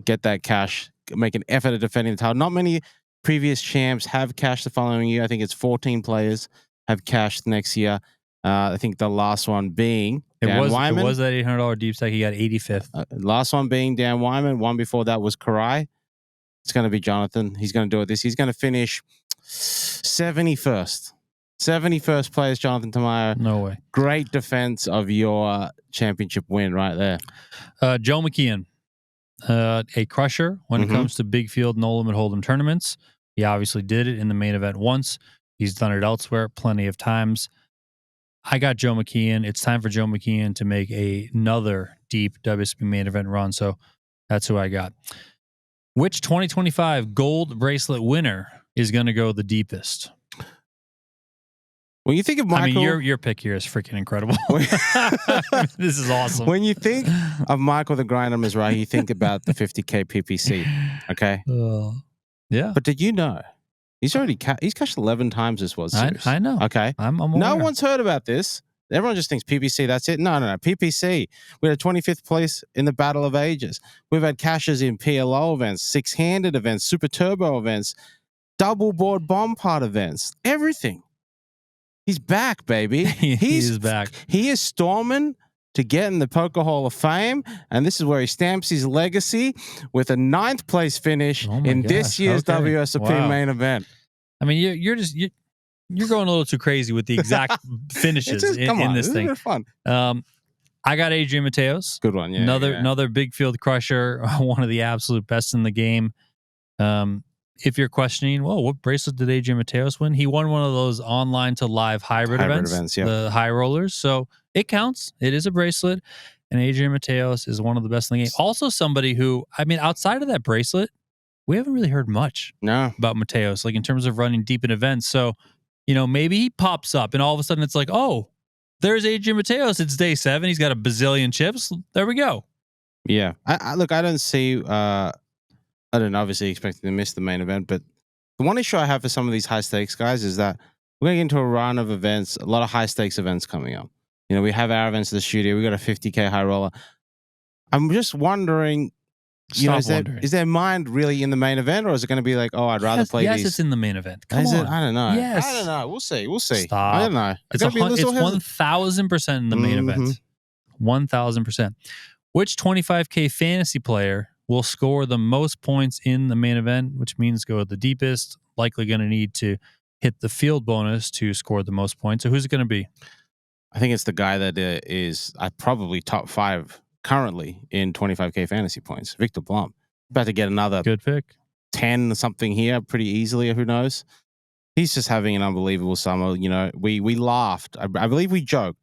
Get that cash. Make an effort at defending the title. Not many previous champs have cashed the following year. I think it's 14 players have cashed next year. I think the last one being Dan Wyman. It was that $800 Deepstack. He got 85th. Last one being Dan Wyman. One before that was Karai. It's going to be Jonathan. He's going to do it this. He's going to finish 71st. 71st place, Jonathan Tamayo. No way. Great defense of your championship win right there. Joe McKeon, a crusher when it comes to big field, no limit hold'em tournaments. He obviously did it in the main event once. He's done it elsewhere plenty of times. I got Joe McKeon. It's time for Joe McKeon to make another deep WSOP main event run. So that's who I got. Which 2025 gold bracelet winner is going to go the deepest? When you think of Michael... I mean, your pick here is freaking incredible. This is awesome. When you think of Michael the Grinder Mizrahi, you think about the 50K PPC, okay? Yeah. But did you know he's already he's cashed 11 times this World Series? I know. Okay. I'm no one's heard about this. Everyone just thinks PPC, that's it. No. PPC. We had 25th place in the Battle of Ages. We've had cashes in PLO events, six-handed events, Super Turbo events, double board bomb part events, everything. He's back, baby. He's back. He is storming to get in the Poker Hall of Fame, and this is where he stamps his legacy with a 9th place finish in this year's WSOP main event. I mean, you're going a little too crazy with the exact finishes in this thing. It's fun. I got Adrian Mateos. Good one, yeah. Another big field crusher, one of the absolute best in the game. If you're questioning, well, what bracelet did Adrian Mateos win? He won one of those online to live hybrid events, the high rollers. So it counts. It is a bracelet. And Adrian Mateos is one of the best in the game. Also somebody who, I mean, outside of that bracelet, we haven't really heard much about Mateos, like in terms of running deep in events. So, you know, maybe he pops up and all of a sudden it's like, oh, there's Adrian Mateos. It's day 7. He's got a bazillion chips. There we go. Yeah. Look, I don't see... I don't obviously expect to miss the main event, but the one issue I have for some of these high stakes guys is that we're going to get into a run of events, a lot of high stakes events coming up. You know, we have our events at the studio. We got a 50K high roller. I'm just wondering, is their mind really in the main event, or is it going to be like, oh, I'd rather play these? Yes, it's in the main event. Come on. It? I don't know. Yes. I don't know. We'll see. Stop. I don't know. It's 1,000% in the main event. 1,000%. Which 25K fantasy player will score the most points in the main event, which means go the deepest, likely going to need to hit the field bonus to score the most points. So who's it going to be? I think it's the guy that is probably top 5 currently in 25K fantasy points, Victor Blum. About to get another good pick. 10 something here pretty easily, who knows? He's just having an unbelievable summer. You know, we laughed. I believe we joked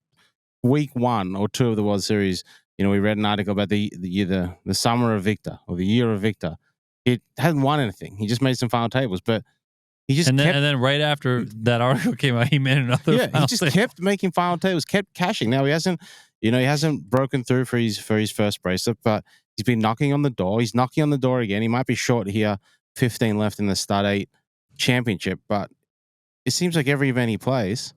week 1 or 2 of the World Series. You know, we read an article about the summer of Victor, or the year of Victor. He hadn't won anything. He just made some final tables, but he just and then right after that article came out, he made another. Yeah, he just kept making final tables, kept cashing. Now he hasn't broken through for his first bracelet, but he's been knocking on the door. He's knocking on the door again. He might be short here, 15 left in the Stud 8 Championship, but it seems like every event he plays,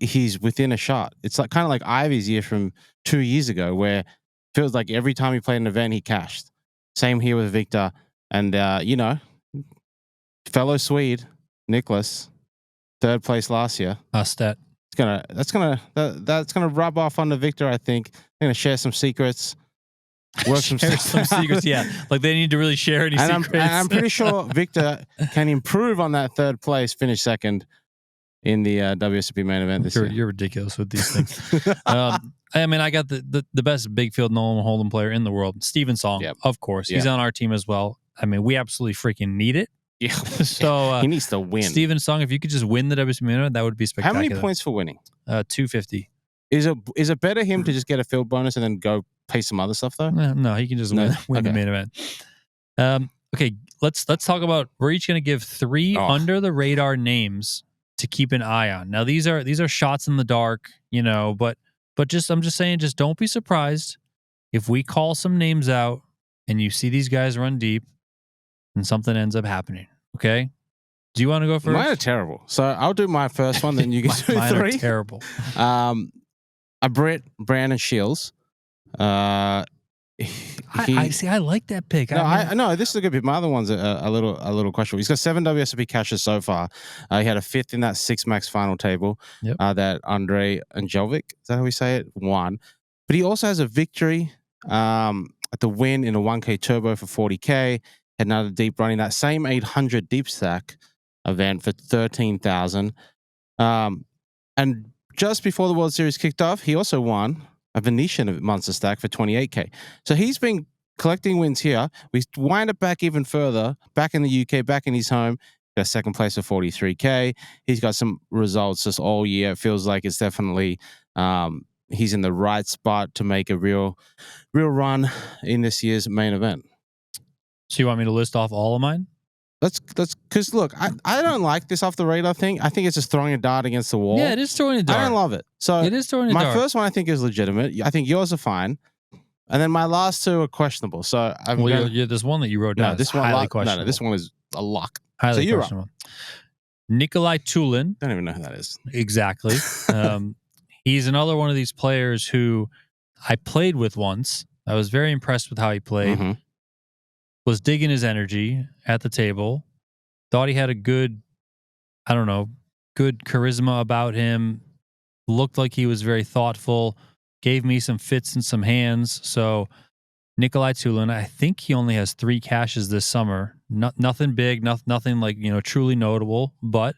he's within a shot. It's like kind of like Ivy's year from 2 years ago, where it feels like every time he played an event, he cashed. Same here with Victor, and fellow Swede Nicholas, 3rd place last year. That's gonna rub off on the Victor. I think they're gonna share some secrets, work some secrets. Yeah, like they need to really share any secrets. I'm pretty sure Victor can improve on that 3rd place, finish 2nd. In the WSOP main event this year. You're ridiculous with these things. I mean, I got the best big field no hold'em player in the world, Steven Song. Yep. Of course, he's on our team as well. I mean, we absolutely freaking need it. Yeah. So he needs to win. Steven Song, if you could just win the WSOP main event, that would be spectacular. How many points for winning? 250. Is it better him to just get a field bonus and then go pay some other stuff though? No, he can just win the main event. Okay, let's talk about. We're each going to give 3 under the radar names to keep an eye on. Now these are shots in the dark, you know, but I'm just saying, just don't be surprised if we call some names out and you see these guys run deep and something ends up happening. Okay? Do you want to go first? Mine are terrible. So I'll do my first one, then you can do mine 3. Are terrible. Brandon Shields. I see. I like that pick. No, I know this is a good pick. My other one's a little questionable. He's got 7 WSOP cashes so far. He had a 5th in that 6 max final table. Yep. That Andre Angelvic, is that how we say it? Won. But he also has a victory at the win in a 1K turbo for 40K. Had another deep run in that same 800 Deepstack event for 13,000. And just before the World Series kicked off, he also won a Venetian Monster Stack for 28K. So he's been collecting wins here. We wind up back even further, back in the UK, back in his home. Got 2nd place for 43K. He's got some results just all year. It feels like it's definitely he's in the right spot to make a real run in this year's main event. So you want me to list off all of mine? Let's because look, I don't like this off the radar thing. I think it's just throwing a dart against the wall. Yeah, it is throwing a dart. I don't love it. So it is throwing a dart. My first one I think is legitimate. I think yours are fine. And then my last 2 are questionable. So there's one that you wrote down. No, this one highly questionable. No, this one is a lock. Highly so questionable. Nikolai Tulin. Don't even know who that is. Exactly. He's another one of these players who I played with once. I was very impressed with how he played. Mm-hmm. Was digging his energy at the table. Thought he had a good charisma about him. Looked like he was very thoughtful. Gave me some fits and some hands. So Nikolai Tulin, I think he only has 3 cashes this summer. Nothing big, nothing like, truly notable. But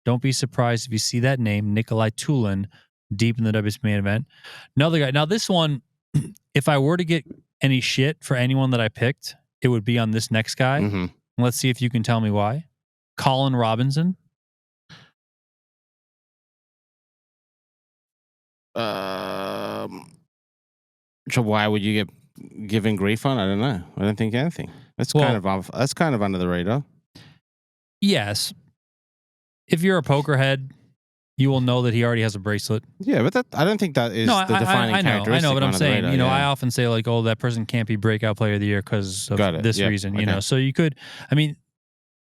don't be surprised if you see that name, Nikolai Tulin, deep in the WSOP Main Event. Another guy. Now this one, if I were to get any shit for anyone that I picked, it would be on this next guy. Mm-hmm. Let's see if you can tell me why. Colin Robinson. So why would you get given grief on? I don't know. I don't think anything. That's kind of under the radar. Yes. If you're a poker head, you will know that he already has a bracelet. Yeah, but I don't think that is the defining characteristic. I know, but I'm saying, radar, I often say like, oh, that person can't be breakout player of the year because of this reason, okay. So you could,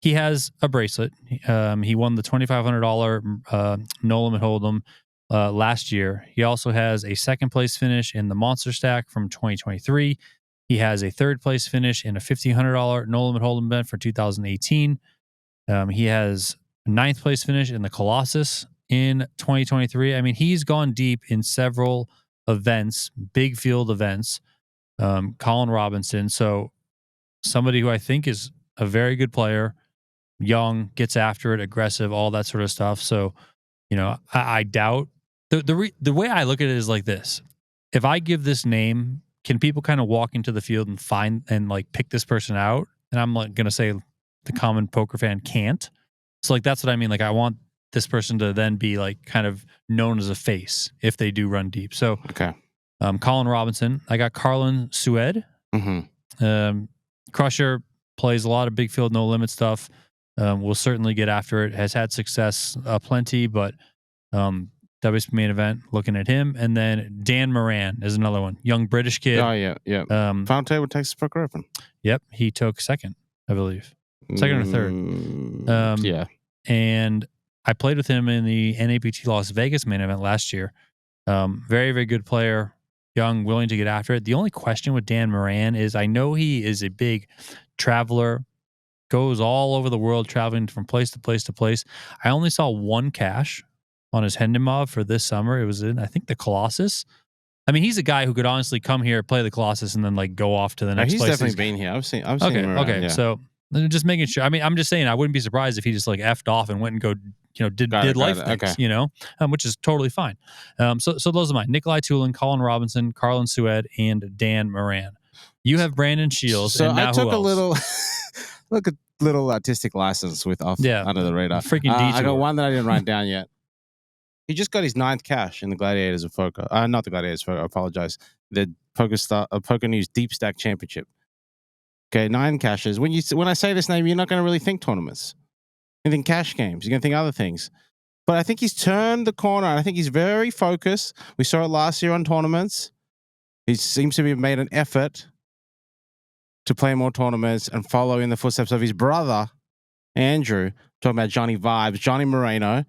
he has a bracelet. He won the $2,500 no limit hold'em last year. He also has a 2nd place finish in the Monster Stack from 2023. He has a 3rd place finish in a $1,500 no limit hold'em event for 2018. He has a 9th place finish in the Colossus in 2023. He's gone deep in several events, big field events. Colin Robinson. So somebody who I think is a very good player, young, gets after it, aggressive, all that sort of stuff. So, I doubt the way I look at it is like this. If I give this name, can people kind of walk into the field and find and like pick this person out? And I'm like going to say the common poker fan can't. So like, that's what I mean. Like I want this person to then be like kind of known as a face if they do run deep. So, okay. Colin Robinson. I got Carlin Sued. Mm-hmm. Crusher plays a lot of big field, no limit stuff. Will certainly get after it. Has had success plenty, but WSOP Main Event, looking at him. And then Dan Moran is another one. Young British kid. Oh, yeah. Final table Texas Poker Open. Yep. He took 2nd, I believe. 2nd or 3rd. Yeah. And I played with him in the NAPT Las Vegas Main Event last year. Very, very good player. Young, willing to get after it. The only question with Dan Moran is I know he is a big traveler, goes all over the world, traveling from place to place to place. I only saw 1 cash on his Hendemov for this summer. It was in, I think, the Colossus. He's a guy who could honestly come here, play the Colossus, and then like go off to the next place. He's definitely been here. I've seen him around. Okay, yeah. So just making sure. I'm just saying I wouldn't be surprised if he just like effed off and went and did life things, okay. Which is totally fine. So those are mine. Nikolai Tulin, Colin Robinson, Carlin Sued, and Dan Moran. You have Brandon Shields. So and now I took who else? a little artistic license with under the radar. Freaking detour. I got one that I didn't write down yet. He just got his 9th cash in the Gladiators of Poker. Not the Gladiators of Poker. I apologize. The PokerNews Deepstack Championship. Okay, 9 cashes. When I say this name, you're not going to really think tournaments. You think cash games. You're going to think other things. But I think he's turned the corner, and I think he's very focused. We saw it last year on tournaments. He seems to have made an effort to play more tournaments and follow in the footsteps of his brother, Andrew. Talking about Johnny Vibes, Johnny Moreno,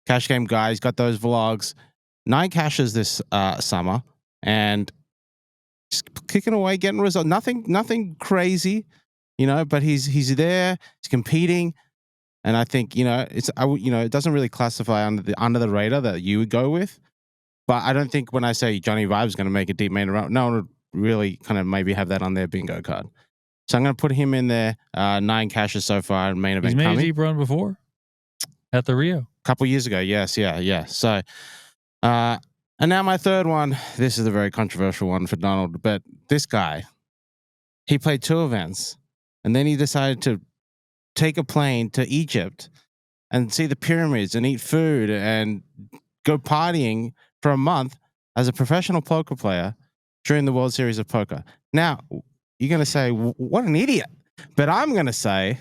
cash game guy. He's got those vlogs. 9 cashes this summer, and just kicking away, getting results. Nothing crazy, but he's there, he's competing. And I think, it doesn't really classify under the radar that you would go with. But I don't think when I say Johnny Vibe's going to make a deep main event, no one would really kind of maybe have that on their bingo card. So I'm going to put him in there. 9 cashes so far in main event. He's made a deep run before at the Rio. A couple years ago, yes, yeah. So, and now my third one. This is a very controversial one for Donald, but this guy, he played 2 events, and then he decided to take a plane to Egypt and see the pyramids and eat food and go partying for a month as a professional poker player during the World Series of Poker. Now, you're going to say, what an idiot. But I'm going to say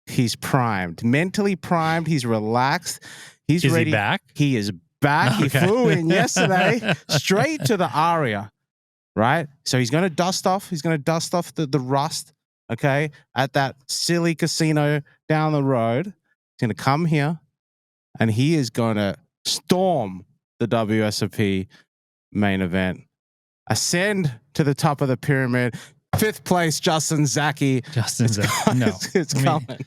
he's primed, mentally primed. He's relaxed. He's ready. Is he back? He is back. Okay. He flew in yesterday straight to the Aria, right? So he's going to dust off. He's going to dust off the rust, okay, at that silly casino down the road. He's going to come here, and he is going to storm the WSOP main event, ascend to the top of the pyramid. 5th place, Justin Zaki. It's coming.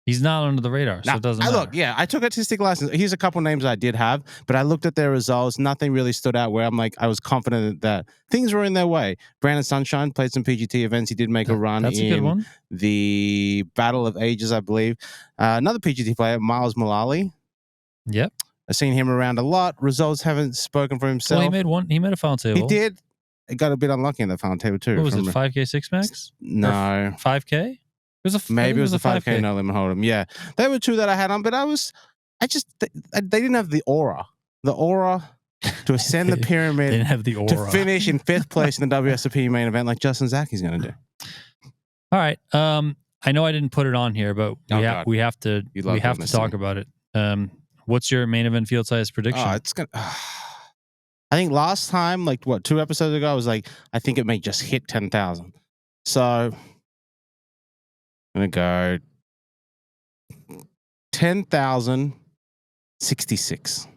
He's not under the radar, so it doesn't matter. I took artistic license. Here's a couple names I did have, but I looked at their results. Nothing really stood out where I was confident that things were in their way. Brandon Sunshine played some PGT events. He did make a run in the Battle of Ages, I believe. Another PGT player, Miles Mullally. Yep. I've seen him around a lot. Results haven't spoken for himself. Well, he made a final table. He did. It got a bit unlucky in the final table too. What was it, 5K 6 max? No. 5K? Maybe it was the 5K no limit hold'em. Yeah. They were 2 that I had on, but they didn't have the aura. The aura to ascend the pyramid. They didn't have the aura. To finish in 5th place in the WSOP main event like Justin Zaki's going to do. All right. I know I didn't put it on here, but we have to talk about it. What's your main event field size prediction? I think last time, 2 episodes ago, I was like, I think it may just hit 10,000. So I'm going to go 10,066.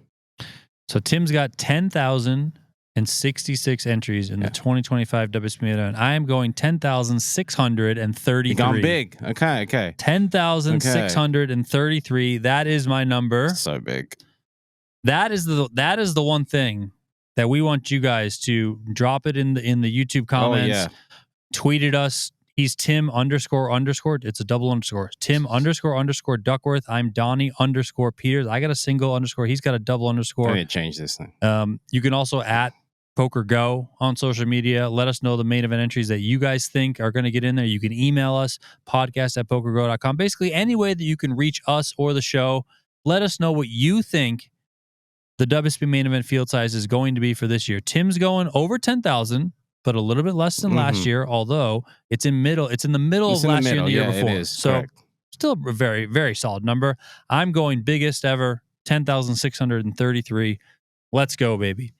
So Tim's got 10,066 entries in the 2025 WSOP Main Event. I am going 10,633. You're gone big. Okay. 10,633. That is my number. So big. That is the one thing that we want you guys to drop it in the YouTube comments. Oh, yeah. Tweet at us. He's Tim __. It's a double underscore. Tim __ Duckworth. I'm Donnie _ Peters. I got a single underscore. He's got a double underscore. I need to change this thing. You can also at PokerGo on social media. Let us know the main event entries that you guys think are going to get in there. You can email us, podcast@pokergo.com. Basically, any way that you can reach us or the show, let us know what you think the WSOP main event field size is going to be for this year. Tim's going over 10,000, but a little bit less than last year, although it's in the middle of last year and the year before. It is, so correct. Still a very, very solid number. I'm going biggest ever, 10,633. Let's go, baby.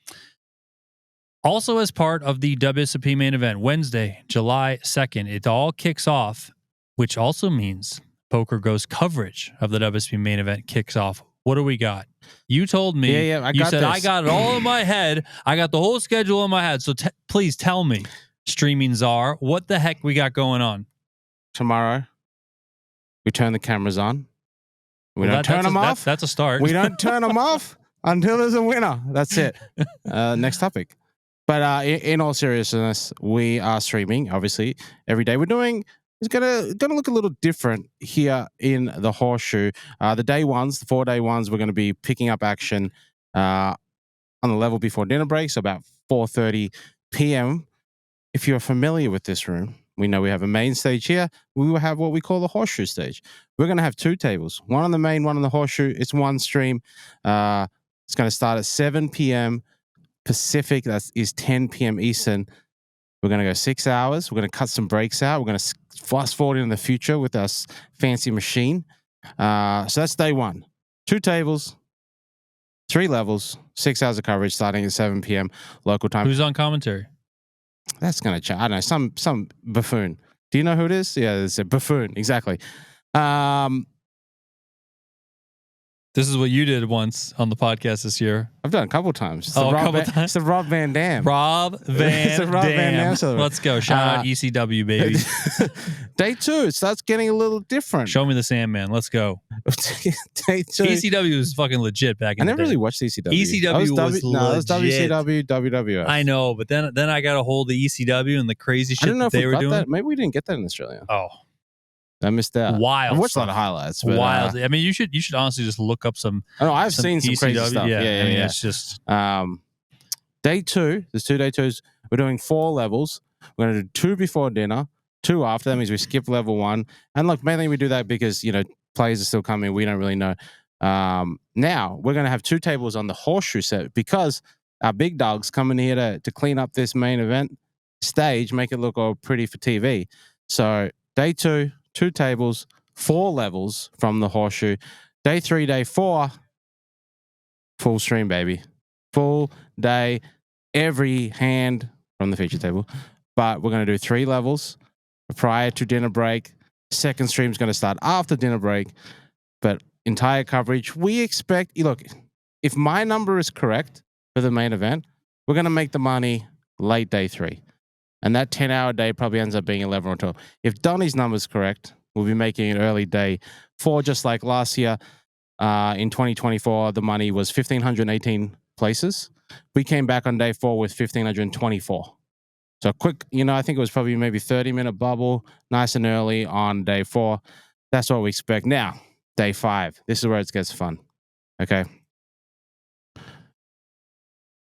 Also, as part of the WSOP main event, Wednesday, July 2nd, it all kicks off, which also means PokerGo's coverage of the WSOP main event kicks off. What do we got? You told me. I got it all in my head. I got the whole schedule in my head. So please tell me, Streaming Czar, what the heck we got going on? Tomorrow, we turn the cameras on. We don't turn them off. That's a start. We don't turn them off until there's a winner. That's it. Next topic. But in all seriousness, we are streaming, obviously, every day. We're doing... It's gonna look a little different here in the Horseshoe. The day ones, the 4-day ones, we're going to be picking up action on the level before dinner break, so about 4:30 p.m. If you're familiar with this room, we know we have a main stage here. We will have what we call the Horseshoe stage. We're going to have 2 tables, one on the main, one on the Horseshoe. It's one stream. It's going to start at 7 p.m. Pacific. That is 10 p.m. Eastern. We're going to go 6 hours. We're going to cut some breaks out. We're going to fast forward in the future with our fancy machine. So that's day 1. 2 tables, 3 levels, 6 hours of coverage starting at 7 p.m. local time. Who's on commentary? That's going to change. I don't know. Some buffoon. Do you know who it is? Yeah, it's a buffoon. Exactly. This is what you did once on the podcast this year. I've done a couple times. It's a couple times. It's the Rob Van Dam. Rob Van Dam. Let's go. Shout out ECW, baby. Day 2, it starts getting a little different. Show me the Sandman. Let's go. Day 2. ECW was fucking legit back in the day. I never really watched ECW. ECW was legit. No, it was WCW, WWF. I know, but then I got a hold of ECW and the crazy shit that they were doing. That. Maybe we didn't get that in Australia. Oh. I missed that. Wild. I watched a lot of highlights. But, wild. I mean, you should honestly just look up some. Oh, I've seen some crazy stuff. Yeah. I mean, it's just. Day 2, there's 2 day 2s. We're doing 4 levels. We're going to do 2 before dinner, 2 after. That means we skip level 1. And look, mainly we do that because, players are still coming. We don't really know. Now, we're going to have 2 tables on the horseshoe set because our big dogs coming here to clean up this main event stage, make it look all pretty for TV. So, day 2, 2 tables, 4 levels from the horseshoe. Day 3, day 4, full stream, baby. Full day, every hand from the feature table. But we're going to do 3 levels prior to dinner break. Second stream is going to start after dinner break. But entire coverage, we expect... Look, if my number is correct for the main event, we're going to make the money late day 3. And that 10-hour day probably ends up being 11 or 12. If Donnie's number is correct, we'll be making an early day 4, just like last year. In 2024, the money was 1,518 places. We came back on day 4 with 1,524. So quick, I think it was probably maybe 30-minute bubble, nice and early on day 4. That's what we expect. Now, day 5. This is where it gets fun. Okay.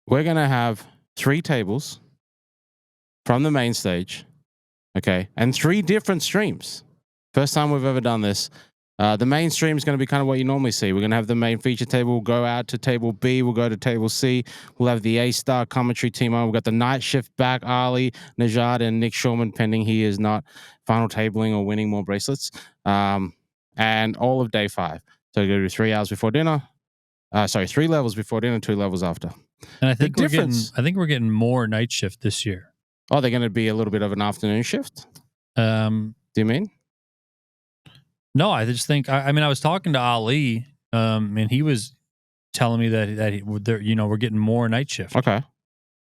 We're going to have 3 tables from the main stage, okay, and 3 different streams. First time we've ever done this. The main stream is going to be kind of what you normally see. We're going to have the main feature table. We'll go out to table B. We'll go to table C. We'll have the A-Star commentary team on. We've got the night shift back, Ali, Najad, and Nick Shulman, pending he is not final tabling or winning more bracelets. And all of day 5. So we're going to do 3 hours before dinner. 3 levels before dinner, 2 levels after. And I think we're getting more night shift this year. Oh, they're going to be a little bit of an afternoon shift? Do you mean? No, I just think, I was talking to Ali, and he was telling me that we're getting more night shift. Okay.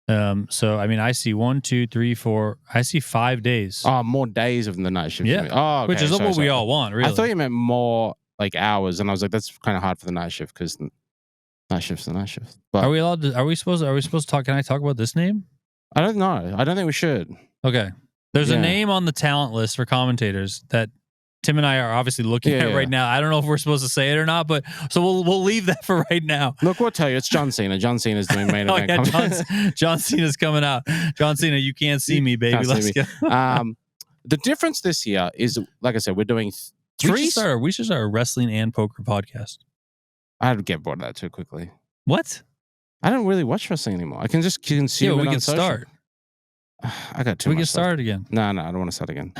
So, I see 1, 2, 3, 4, I see 5 days. Oh, more days of the night shift. Yeah. Oh, okay. Which is what we all want, really. I thought you meant more like hours, and I was like, that's kind of hard for the night shift because night shift's the night shift. But are we supposed to talk? Can I talk about this name? I don't know. I don't think we should. Okay. There's a name on the talent list for commentators that Tim and I are obviously looking at right now. I don't know if we're supposed to say it or not, but so we'll leave that for right now. Look, we'll tell you. It's John Cena. John Cena's doing main event. John Cena's coming out. John Cena, you can't see me, baby. Let's go. The difference this year is, like I said, we're doing 3. We should start a wrestling and poker podcast. I'd get bored of that too quickly. What? I don't really watch wresling anymore. I can just consume it. We can start. I got too much. We can start again. No, I don't want to start again.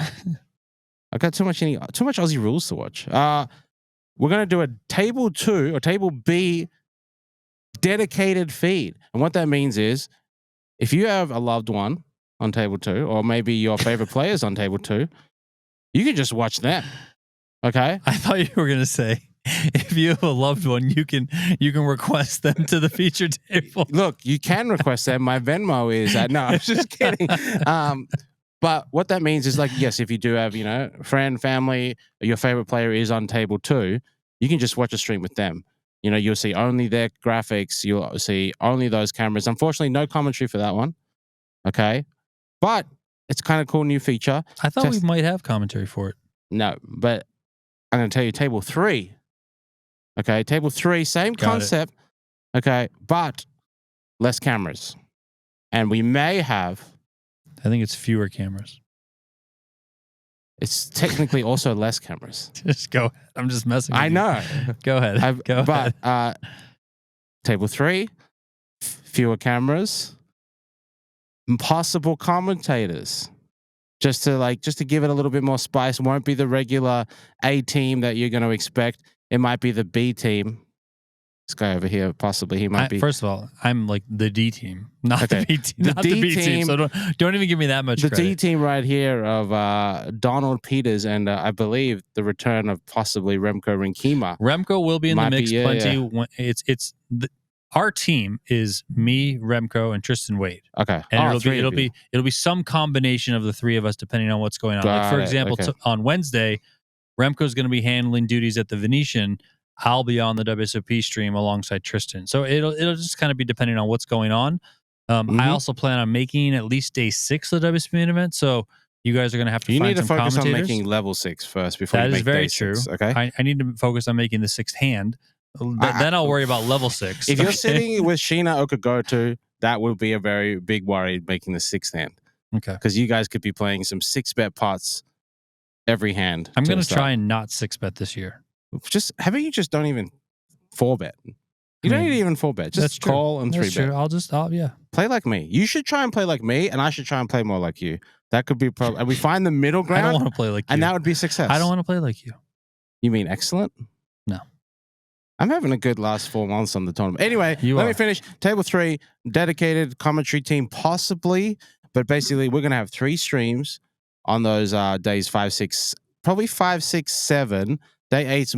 I got too much Aussie rules to watch. We're going to do a table 2 or table B dedicated feed. And what that means is if you have a loved one on table 2 or maybe your favorite players on table 2, you can just watch them. Okay? I thought you were going to say if you have a loved one, you can request them to the feature table. Look, you can request them. My Venmo is no, I'm just kidding. But what that means is like, yes, if you do have, friend, family, your favorite player is on table 2, you can just watch a stream with them. You'll see only their graphics. You'll see only those cameras. Unfortunately, no commentary for that one. Okay. But it's kind of cool new feature. I thought we might have commentary for it. No, but I'm going to tell you table 3. Okay. Table 3, same concept. Okay. But less cameras. And we may have... I think it's fewer cameras. It's technically also less cameras. Just go ahead. I'm just messing with you. I know. Go ahead. But table 3, fewer cameras, possible commentators. Just to give it a little bit more spice. Won't be the regular A team that you're going to expect. It might be the B team. This guy over here, possibly, he might be. First of all, I'm like the D team, not the B team, the not D the B team. So don't even give me that much the credit. D team right here of Donald Peters and I believe the return of possibly Remco Rinkema. Remco will be in the mix plenty. Yeah. Our team is me, Remco, and Tristan Wade. Okay, and it'll be some combination of the three of us depending on what's going on. Like for example, on Wednesday, Remco's going to be handling duties at the Venetian. I'll be on the WSOP stream alongside Tristan. So it'll just kind of be depending on what's going on. I also plan on making at least day 6 of the WSOP Main Event. So you guys are going to have to find some commentators. You need to focus on making level 6 first before you make day 6. That is very true. Okay, I need to focus on making the 6th hand. Then I'll worry about level 6. If you're sitting with Sheena Okagoto, that would be a very big worry making the 6th hand. Okay. Because you guys could be playing some 6-bet pots every hand. I'm going to try and not 6-bet this year. How about you just don't even 4-bet? You don't need even 4-bet. Just call and 3-bet. Yeah. Play like me. You should try and play like me, and I should try and play more like you. That could be problem. And we find the middle ground. I don't want to play like you. And that would be success. I don't want to play like you. You mean excellent? No. I'm having a good last 4 months on the tournament. Anyway, let me finish. Table 3, dedicated commentary team, possibly. But basically, we're going to have 3 streams on those days 5, 6, probably 5, 6, 7. Day 8's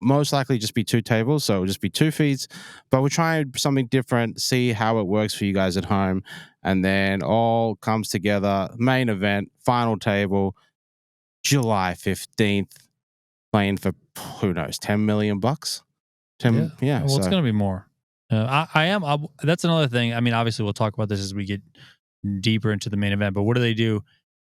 most likely just be 2 tables, so it'll just be 2 feeds. But we're trying something different, see how it works for you guys at home. And then all comes together. Main event, final table, July 15th. Playing for, who knows, $10 million? Well, it's going to be more. That's another thing. I mean, obviously, we'll talk about this as we get deeper into the main event. But what do they do?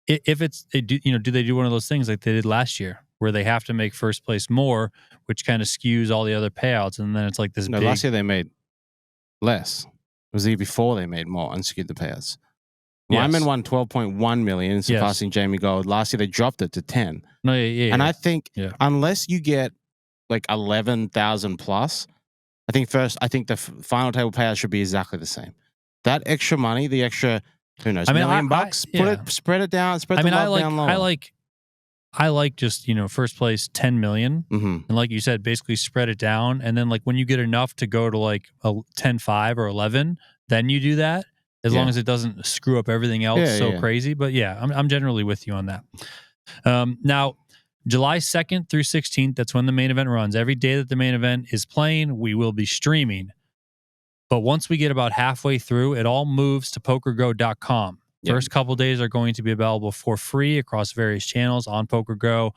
Do they do one of those things like they did last year, where they have to make first place more, which kind of skews all the other payouts, and then it's like this. No, last year they made less. It was the year before they made more and skewed the payouts. Yes. Wyman won $12.1 million, surpassing Jamie Gold. Last year they dropped it to 10. No, yeah. And I think unless you get like 11,000 plus, I think the final table payout should be exactly the same. That extra money, the extra, who knows, $1 million, spread it down, spread the love down lower. I like just, first place 10 million. Mm-hmm. And like you said, basically spread it down. And then like when you get enough to go to like a 10-5 or 11, then you do that as long as it doesn't screw up everything else crazy. But yeah, I'm generally with you on that. Now, July 2nd through 16th, that's when the main event runs. Every day that the main event is playing, we will be streaming. But once we get about halfway through, it all moves to PokerGo.com. First couple days are going to be available for free across various channels on PokerGo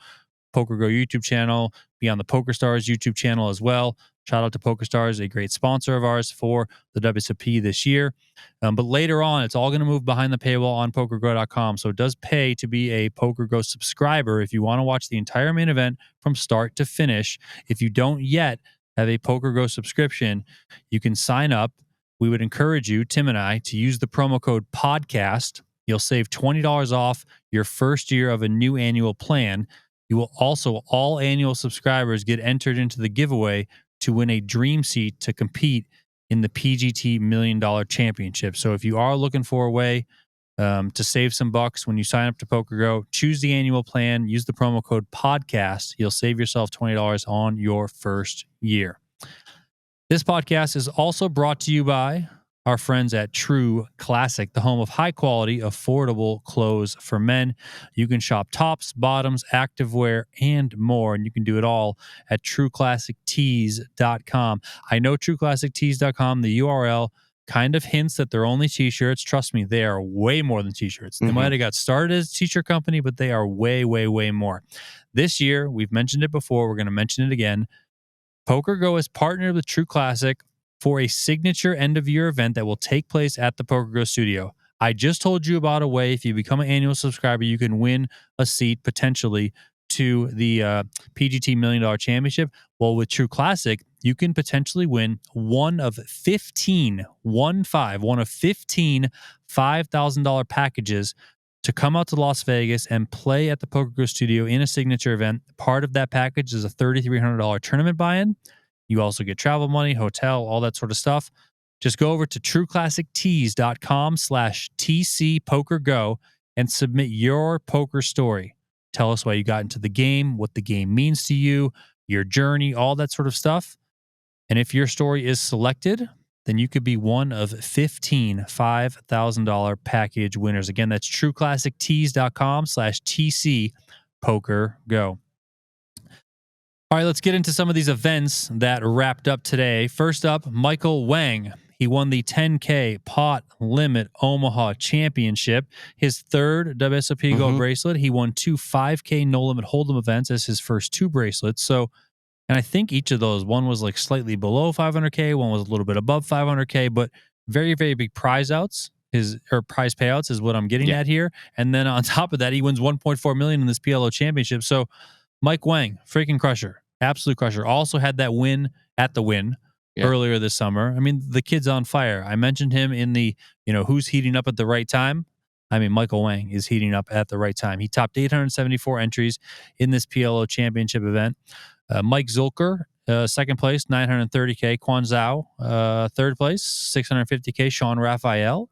YouTube channel, be on the PokerStars YouTube channel as well. Shout out to PokerStars, a great sponsor of ours for the WSOP this year. But later on, it's all going to move behind the paywall on PokerGo.com. So it does pay to be a PokerGo subscriber if you want to watch the entire main event from start to finish. If you don't yet have a PokerGo subscription, you can sign up. We would encourage you, Tim and I, to use the promo code PODCAST. You'll save $20 off your first year of a new annual plan. You will also, all annual subscribers get entered into the giveaway to win a dream seat to compete in the PGT $1 Million Championship. So if you are looking for a way to save some bucks when you sign up to PokerGo, choose the annual plan, use the promo code PODCAST. You'll save yourself $20 on your first year. This podcast is also brought to you by our friends at True Classic, the home of high-quality, affordable clothes for men. You can shop tops, bottoms, activewear, and more, and you can do it all at TrueClassicTees.com. I know TrueClassicTees.com, the URL, kind of hints that they're only T-shirts. Trust me, they are way more than T-shirts. They might have got started as a T-shirt company, but they are way, way, way more. This year, we've mentioned it before, we're going to mention it again, PokerGo has partnered with True Classic for a signature end-of-year event that will take place at the PokerGo studio. I just told you about a way, if you become an annual subscriber, you can win a seat potentially to the PGT $1 Million Championship. Well, with True Classic, you can potentially win one of 15 $5,000 packages to come out to Las Vegas and play at the PokerGo studio in a signature event. Part of that package is a $3,300 tournament buy-in. You also get travel money, hotel, all that sort of stuff. Just go over to trueclassictees.com/TCPokerGo and submit your poker story. Tell us why you got into the game, what the game means to you, your journey, all that sort of stuff. And if your story is selected, then you could be one of 15 $5,000 package winners. Again, that's trueclassictees.com/TC PokerGo. All right, let's get into some of these events that wrapped up today. First up, Michael Wang. He won the 10K pot limit Omaha Championship, his third WSOP Gold bracelet. He won 2 5K no limit hold'em events as his first 2 bracelets. So, and I think each of those, one was like slightly below 500K, one was a little bit above 500K, but very, very big prize outs prize payouts is what I'm getting at here. And then on top of that, he wins 1.4 million in this PLO Championship. So Mike Wang, freaking crusher, absolute crusher. Also had that win at the Win earlier this summer. I mean, the kid's on fire. I mentioned him in the, who's heating up at the right time. I mean, Michael Wang is heating up at the right time. He topped 874 entries in this PLO Championship event. Mike Zulker, second place, 930K. Quan Zhao, third place, 650K. Sean Raphael.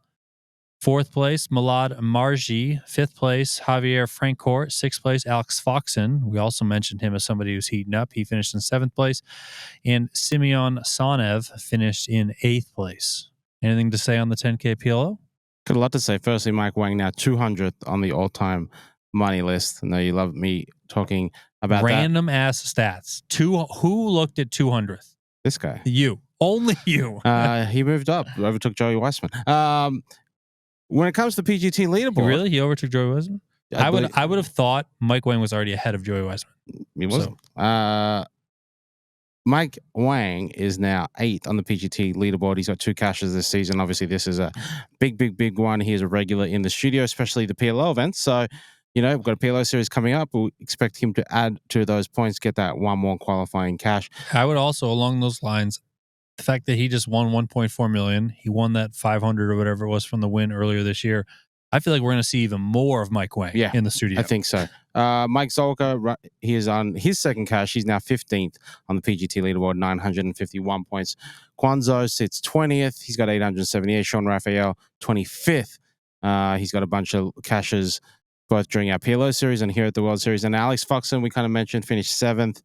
Fourth place, Milad Marji. Fifth place, Javier Francourt. Sixth place, Alex Foxen. We also mentioned him as somebody who's heating up. He finished in 7th place. And Simeon Sonev finished in 8th place. Anything to say on the 10K PLO? Got a lot to say. Firstly, Mike Wang now 200th on the all-time money list. I know you love me talking about random ass stats. Who looked at 200th? This guy. You. Only you. He moved up. Overtook Joey Weissman. When it comes to PGT leaderboard, really, he overtook Joey Weissman. I would have thought Mike Wang was already ahead of Joey Weissman. He wasn't. So. Mike Wang is now 8th on the PGT leaderboard. He's got 2 cashes this season. Obviously, this is a big one. He is a regular in the studio, especially the PLO events. So, we've got a PLO series coming up. We'll expect him to add to those points, get that one more qualifying cash. I would also, along those lines, the fact that he just won 1.4 million, he won that 500 or whatever it was from the Win earlier this year. I feel like we're going to see even more of Mike Wang in the studio. I think so. Mike Zolka, he is on his second cash. He's now 15th on the PGT leaderboard, 951 points. Kwanzo sits 20th. He's got 878. Sean Raphael, 25th. He's got a bunch of cashes both during our PLO series and here at the World Series. And Alex Foxen, we kind of mentioned, finished 7th.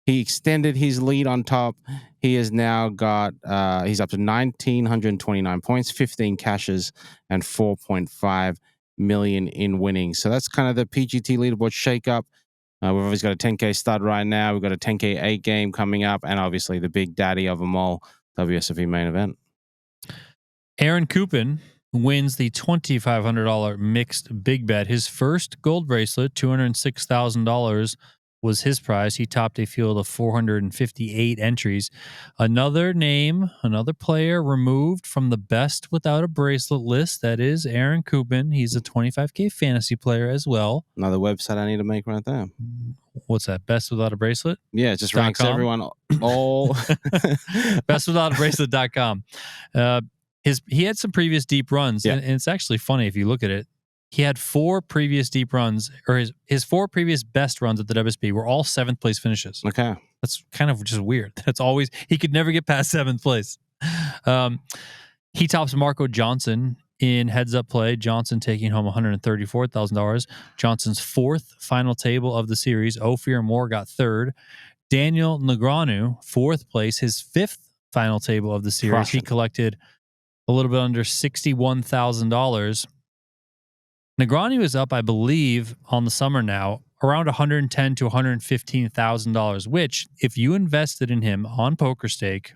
He extended his lead on top. He has now got, he's up to 1,929 points, 15 cashes, and 4.5 million in winnings. So that's kind of the PGT leaderboard shakeup. We've always got a 10K stud right now. We've got a 10K 8 game coming up, and obviously the big daddy of them all, WSOP Main Event. Aaron Kupin wins the $2,500 mixed big bet. His first gold bracelet, $206,000. was his prize. He topped a field of 458 entries. Another name, another player removed from the best without a bracelet list. That is Aaron Kupin. He's a 25K fantasy player as well. Another website I need to make right there. What's that? Best without a bracelet? Yeah, it just ranks everyone all. Bestwithoutabracelet.com. He had some previous deep runs, and it's actually funny if you look at it. He had 4 previous deep runs, or his 4 previous best runs at the WSP were all 7th place finishes. Okay. That's kind of just weird. That's always, he could never get past 7th place. He tops Marco Johnson in heads up play. Johnson taking home $134,000. Johnson's 4th final table of the series. Ophir Moore got 3rd. Daniel Negreanu, 4th place, his 5th final table of the series. Crushing. He collected a little bit under $61,000. Negreanu is up, I believe, on the summer now, around $110,000 to $115,000, which, if you invested in him on PokerStake,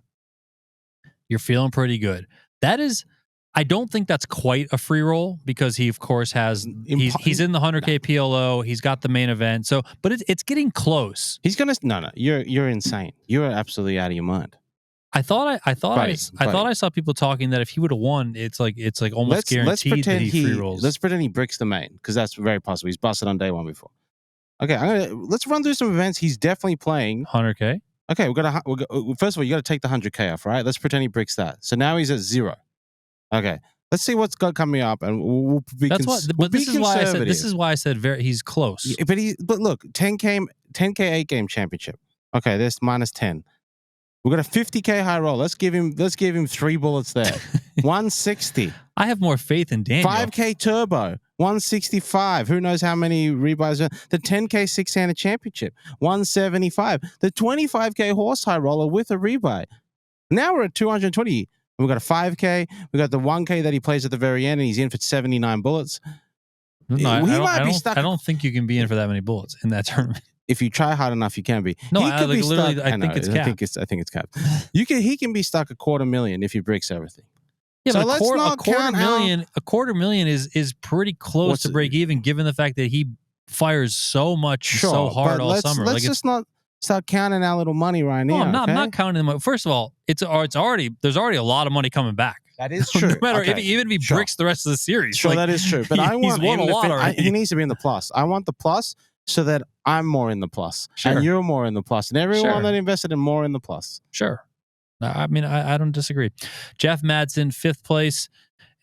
you're feeling pretty good. That is, I don't think that's quite a free roll because he, of course, has, he's in the 100K PLO, he's got the main event, so, but it's getting close. He's going to, no, you're insane. You're absolutely out of your mind. I thought I saw people talking that if he would have won, it's like almost guaranteed that he free rolls. Let's pretend he bricks the main because that's very possible. He's busted on day 1 before. Okay, let's run through some events he's definitely playing. 100K. Okay, first of all, you got to take the 100K off, right? Let's pretend he bricks that. So now he's at 0. Okay, let's see what's got coming up, and we'll be. This is why I said he's close. Yeah, but look, 10K 8 game championship. Okay, there's -10. We've got a 50K high roll. Let's give him 3 bullets there. 160. I have more faith in Daniel. 5K turbo. 165. Who knows how many rebuys? The 10K 6-handed championship. 175. The 25K horse high roller with a rebuy. Now we're at 220. We've got a 5K. We got the 1K that he plays at the very end, and he's in for 79 bullets. No, I don't think you can be in for that many bullets in that tournament. If you try hard enough, you can be. No, he could be literally, stuck. I think it's capped. I think it's capped. He can be stuck $250,000 if he breaks everything. Yeah, so but a quarter million is pretty close to break even, given the fact that he fires so much so hard all summer. Let's just not start counting our little money right now. No, I'm not counting them. First of all, there's already a lot of money coming back. That is true. No matter even if he bricks the rest of the series. Sure, that is true. But I want he's won a lot already. He needs to be in the plus. I want the plus so that I'm more in the plus. Sure. And you're more in the plus. And everyone that invested in more in the plus. Sure. I mean, I don't disagree. Jeff Madsen, 5th place,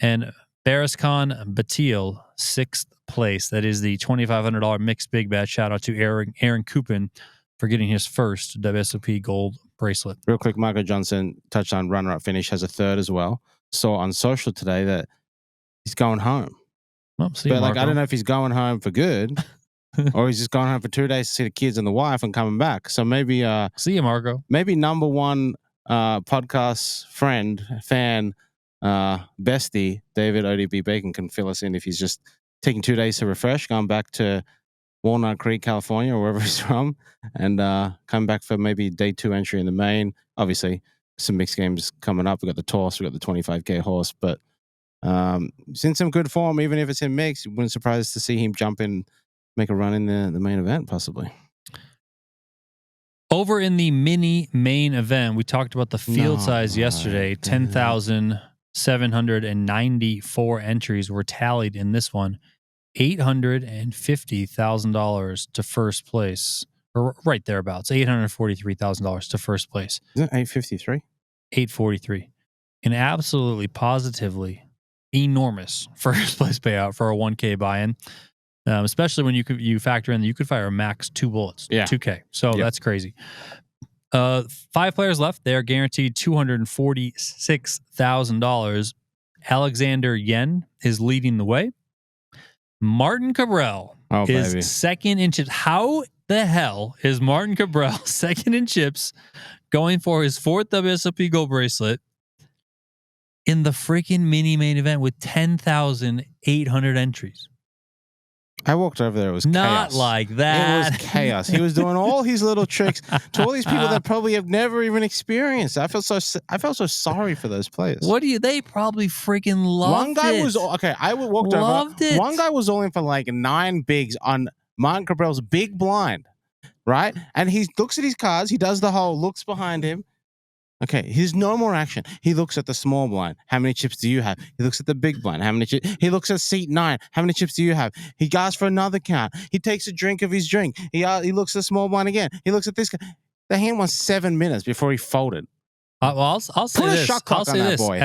and Barriskan Batil, 6th place. That is the $2,500 mixed big bet. Shout out to Aaron Kupin for getting his first WSOP gold bracelet. Real quick, Michael Johnson, touchdown runner-up finish, has a 3rd as well. Saw on social today that he's going home. Well, I don't know if he's going home for good or he's just going home for 2 days to see the kids and the wife and coming back. So maybe see you, Marco. Maybe number one podcast fan, bestie, David ODB Bacon can fill us in if he's just taking 2 days to refresh, going back to Walnut Creek, California, or wherever he's from, and come back for maybe day 2 entry in the main. Obviously, some mixed games coming up. We got the toss, we got the 25K horse, but he's in some good form. Even if it's in mix, you wouldn't surprise to see him jump in, make a run in the main event, possibly. Over in the mini main event, we talked about the field size yesterday. 10,794 entries were tallied in this one. $850,000 to first place, or right thereabouts. $843,000 to first place. Isn't it 853? 843. An absolutely positively enormous first place payout for a 1K buy-in. Especially when you factor in that you could fire a max 2 bullets, 2K. So that's crazy. 5 players left. They are guaranteed $246,000. Alexander Yen is leading the way. Martin Kabrhel is second in chips. How the hell is Martin Kabrhel second in chips, going for his 4th WSOP gold bracelet in the freaking mini main event with 10,800 entries? I walked over there. It was not chaos. Like that. It was chaos. He was doing all his little tricks to all these people that probably have never even experienced. I felt so sorry for those players. They probably freaking loved One guy it. was okay. I walked loved over. It. One guy was all in for like 9 bigs on Martin Kabrhel's big blind, right? And he looks at his cards. He does the whole looks behind him. Okay, he's no more action. He looks at the small blind. How many chips do you have? He looks at the big blind. How many chips? He looks at seat 9. How many chips do you have? He asks for another count. He takes a drink of his drink. He looks at the small blind again. He looks at this. The hand was 7 minutes before he folded. Well, I'll say this. I'll say this. Boy.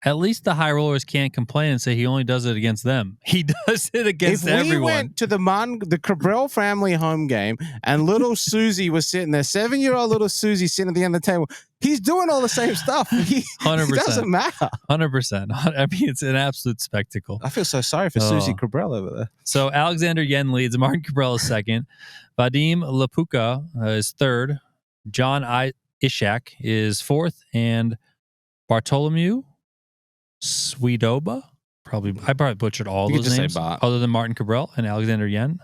At least the high rollers can't complain and say he only does it against them. He does it against everyone. If we went to the Kabrhel family home game and little Susie was sitting there, 7-year-old little Susie sitting at the end of the table, he's doing all the same stuff. 100%. It doesn't matter. 100%. I mean, it's an absolute spectacle. I feel so sorry for Susie Kabrhel over there. So Alexander Yen leads. Martin Kabrhel is second. Vadim Lapuka is third. John Ishak is fourth. And Bartolomeu Swedoba, I probably butchered all those names, other than Martin Kabrhel and Alexander Yen.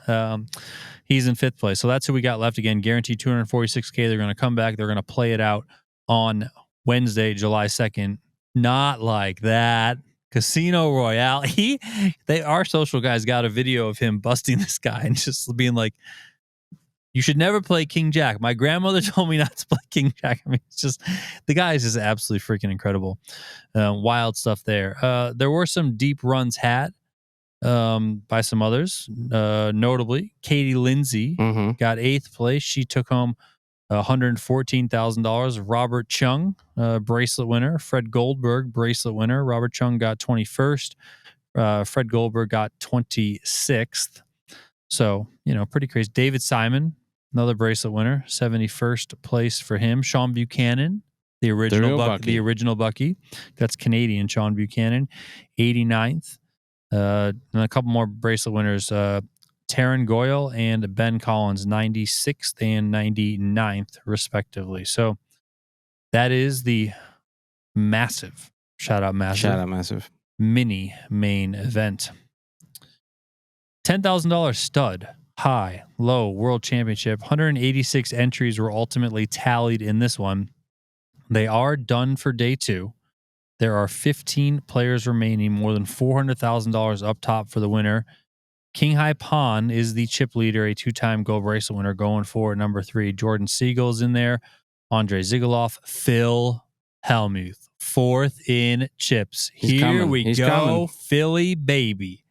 He's in 5th place. So that's who we got left. Again, guaranteed $246K. They're going to come back. They're going to play it out on Wednesday, July 2nd. Not like that. Casino Royale. Our social guys got a video of him busting this guy and just being like, you should never play King Jack. My grandmother told me not to play King Jack. I mean, it's just, the guy is just absolutely freaking incredible. Wild stuff there. There were some deep runs had by some others. Notably, Katie Lindsay got 8th place. She took home $114,000. Robert Chung, bracelet winner. Fred Goldberg, bracelet winner. Robert Chung got 21st. Fred Goldberg got 26th. So, pretty crazy. David Simon, another bracelet winner, 71st place for him. Sean Buchanan, the original Bucky. That's Canadian Sean Buchanan, 89th. And a couple more bracelet winners, Taryn Goyle and Ben Collins, 96th and 99th, respectively. So, That is the massive, shout out massive mini main event. $10,000 stud, high, low world championship. 186 entries were ultimately tallied in this one. They are done for day 2. There are 15 players remaining, more than $400,000 up top for the winner. King High Pawn is the chip leader, a 2-time gold bracelet winner, going for number 3. Jordan Siegel's in there. Andre Zigaloff, Phil Hellmuth, 4th in chips. He's coming. Philly baby.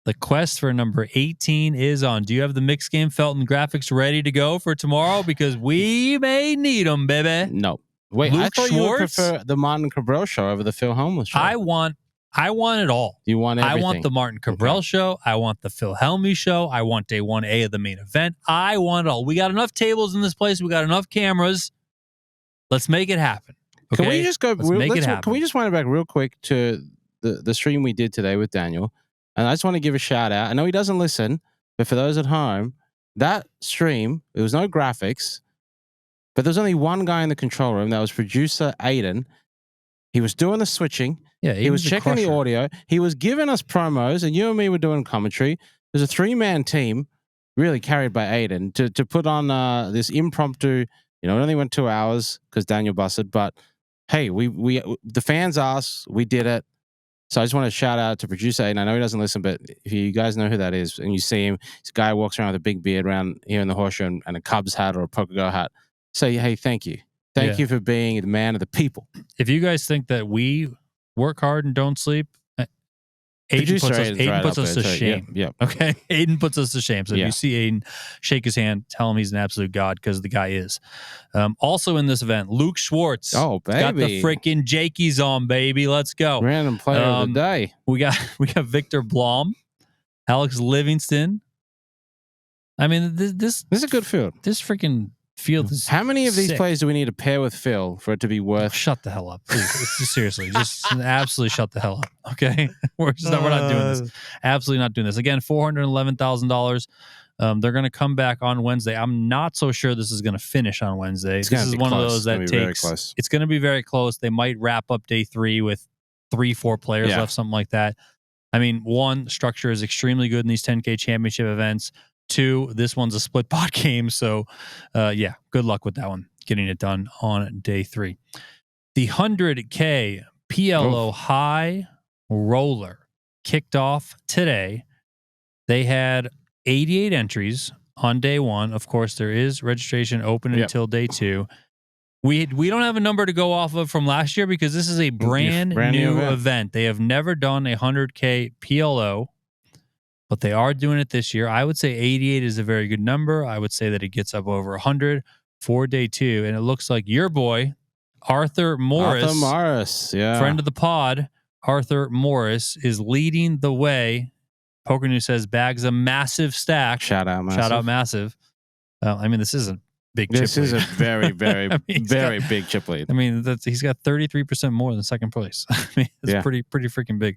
The quest for number 18 is on. Do you have the mixed game Felton graphics ready to go for tomorrow? Because we may need them, baby. No. Wait, I thought you would prefer the Martin Kabrhel show over the Phil Hellmuth show. I want it all. You want everything. I want the Martin Kabrhel show. I want the Phil Hellmuth show. I want day 1A of the main event. I want it all. We got enough tables in this place. We got enough cameras. Let's make it happen. Okay? Can we just go? Can we just wind it back real quick to the stream we did today with Daniel? And I just want to give a shout out. I know he doesn't listen, but for those at home, that stream, there was no graphics, but there's only one guy in the control room. That was producer Aiden. He was doing the switching. Yeah, he was checking the audio. He was giving us promos, and you and me were doing commentary. There's a 3-man team, really carried by Aiden, to put on this impromptu. It only went 2 hours because Daniel busted, but hey, we the fans asked, we did it. So I just want to shout out to producer Aiden. I know he doesn't listen, but if you guys know who that is, and you see him, this guy walks around with a big beard around here in the horseshoe and a Cubs hat or a PokerGO hat. Say, hey, thank you. Thank you for being the man of the people. If you guys think that we work hard and don't sleep, Aiden puts us to shame. Yep. Okay? Aiden puts us to shame. So if you see Aiden, shake his hand, tell him he's an absolute god, because the guy is. Also in this event, Luke Schwartz. Oh, baby. Got the freaking Jakeys on, baby. Let's go. Random player of the day. We got Victor Blom, Alex Livingston. I mean, this is a good field. This freaking field is How many of these sick. plays do we need to pair with Phil for it to be worth? Shut the hell up, please. Seriously, just absolutely shut the hell up. Okay, we're not doing this. Absolutely not doing this. Again, $411,000. They're going to come back on Wednesday. I'm not so sure this is going to finish on Wednesday. This is one of those that takes. It's going to be very close. They might wrap up day 3 with 3-4 players left, something like that. I mean, 1, structure is extremely good in these 10K championship events. 2, this one's a split pot game. So, good luck with that one, getting it done on day 3. The 100K PLO High Roller kicked off today. They had 88 entries on day 1. Of course, there is registration open until day 2. We don't have a number to go off of from last year because this is a brand new event. They have never done a 100K PLO. But they are doing it this year. I would say 88 is a very good number. I would say that it gets up over 100 for day 2. And it looks like your boy, Arthur Morris, friend of the pod, Arthur Morris, is leading the way. PokerNews says bags a massive stack. Shout out massive. I mean, this is a big chip lead. This is a very, very, very big chip lead. I mean, he's got 33% more than second place. I mean, it's pretty freaking big.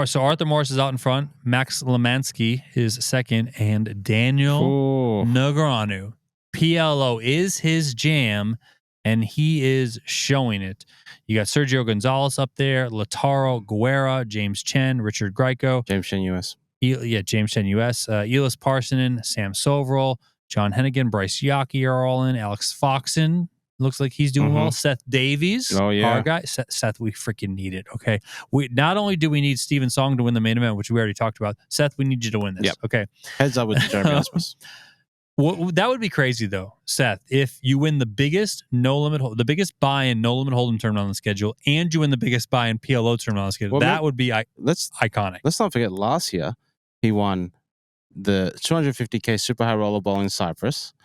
So Arthur Morris is out in front. Max Lemansky is second. And Daniel Negreanu. PLO is his jam, and he is showing it. You got Sergio Gonzalez up there, Lataro Guerra, James Chen, Richard Grieco. James Chen US. James Chen US. Elis Parsonen, Sam Soverall, John Hennigan, Bryce Yaki are all in. Alex Foxen. Looks like he's doing well. Seth Davies. Oh, yeah. Our guy. Seth, we freaking need it. Okay. We not only do we need Steven Song to win the main event, which we already talked about. Seth, we need you to win this. Yep. Okay. Heads up with Jeremy Osmus. That would be crazy, though, Seth, if you win the biggest the biggest buy-in no limit hold'em tournament on the schedule, and you win the biggest buy-in PLO tournament on the schedule. That would be iconic. Let's not forget last year he won the 250K Super High Roller Bowl in Cyprus,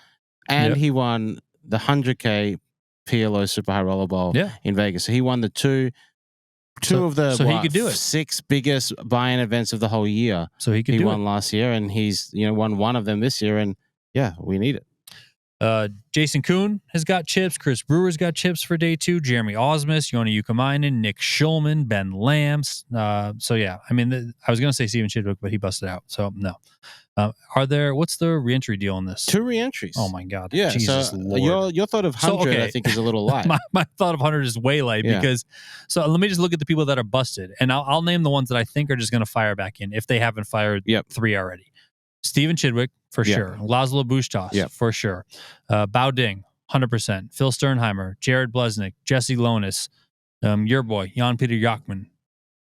and he won the 100K PLO Super High Roller Bowl in Vegas. So he won the two of the he could do it. 6 biggest buy-in events of the whole year. So he won last year, and he's won one of them this year, and we need it. Jason Kuhn has got chips. Chris Brewer's got chips for day 2. Jeremy Osmus, Yoni Ukamainen, Nick Schulman, Ben Lambs. So yeah, I mean, I was going to say Steven Chidwick, but he busted out. So no. What's the reentry deal on this? 2 reentries. Oh my God. Yeah. Jesus so Lord. your thought of 100, I think, is a little light. my thought of 100 is way light because, so let me just look at the people that are busted, and I'll name the ones that I think are just going to fire back in if they haven't fired 3 already. Steven Chidwick, for sure. Laszlo Bustos, for sure. Bao Ding, 100%. Phil Sternheimer, Jared Blesnick, Jesse Lonis, your boy, Jan-Peter Jachmann.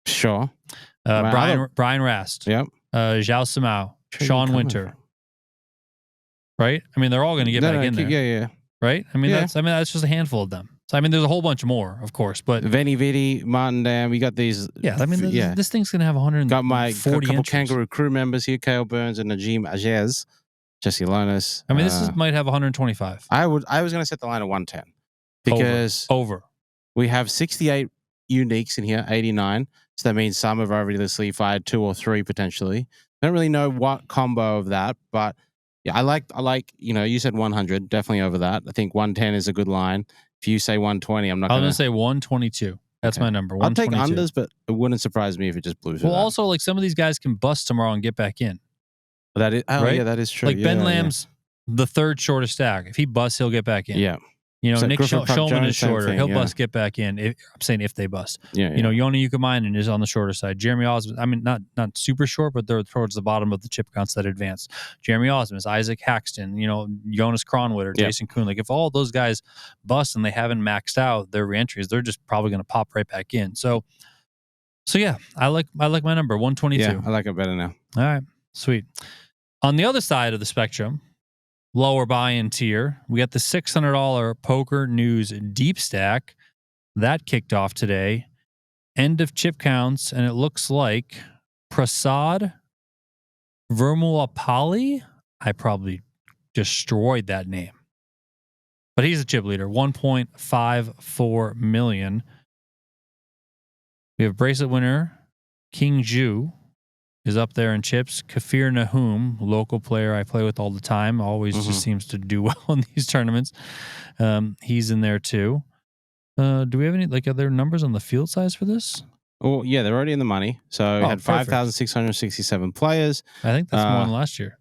Sure. Brian Rast. Yep. Zhao Samao, Sean Winter. Right? I mean, they're all going to get back in there. Yeah. Right? I mean, that's just a handful of them. So, I mean, there's a whole bunch more, of course, but Veni Vidi, Martin Dam, we got these. Yeah, I mean, this thing's going to have 140 got a couple entries. Kangaroo crew members here, Cale Burns and Najim Ajez, Jesse Lonis. I mean, might have 125. I was going to set the line at 110 because over. We have 68 uniques in here, 89. So that means some have obviously fired 2 or 3 potentially. I don't really know what combo of that, but yeah, I like, you said 100, definitely over that. I think 110 is a good line. If you say 120, I'm going to say 122. That's my number. I'll take unders, but it wouldn't surprise me if it just blew through. Well, also, like, some of these guys can bust tomorrow and get back in. That is, right? Yeah, that is true. Like Ben Lamb's the 3rd shortest stack. If he busts, he'll get back in. Yeah. Nick Schulman is shorter. He'll bust, get back in. I'm saying if they bust. Yeah. Yoni Ukamainen is on the shorter side. Jeremy Osmus, I mean, not super short, but they're towards the bottom of the chip counts that advanced. Jeremy Osmus, Isaac Haxton, Jonas Kronwitter, Jason Kuhn. Like, if all those guys bust and they haven't maxed out their reentries, they're just probably going to pop right back in. So yeah, I like my number, 122. Yeah, I like it better now. All right, sweet. On the other side of the spectrum, lower buy-in tier, we got the $600 PokerNews Deepstack. That kicked off today. End of chip counts, and it looks like Prasad Vermulapalli. I probably destroyed that name. But he's a chip leader, 1.54 million. We have bracelet winner King Ju is up there in chips. Kafir Nahum, local player I play with all the time, always just seems to do well in these tournaments. He's in there too. Do we have any other numbers on the field size for this? Oh yeah, they're already in the money. So we had 5,667 players. I think that's more than last year.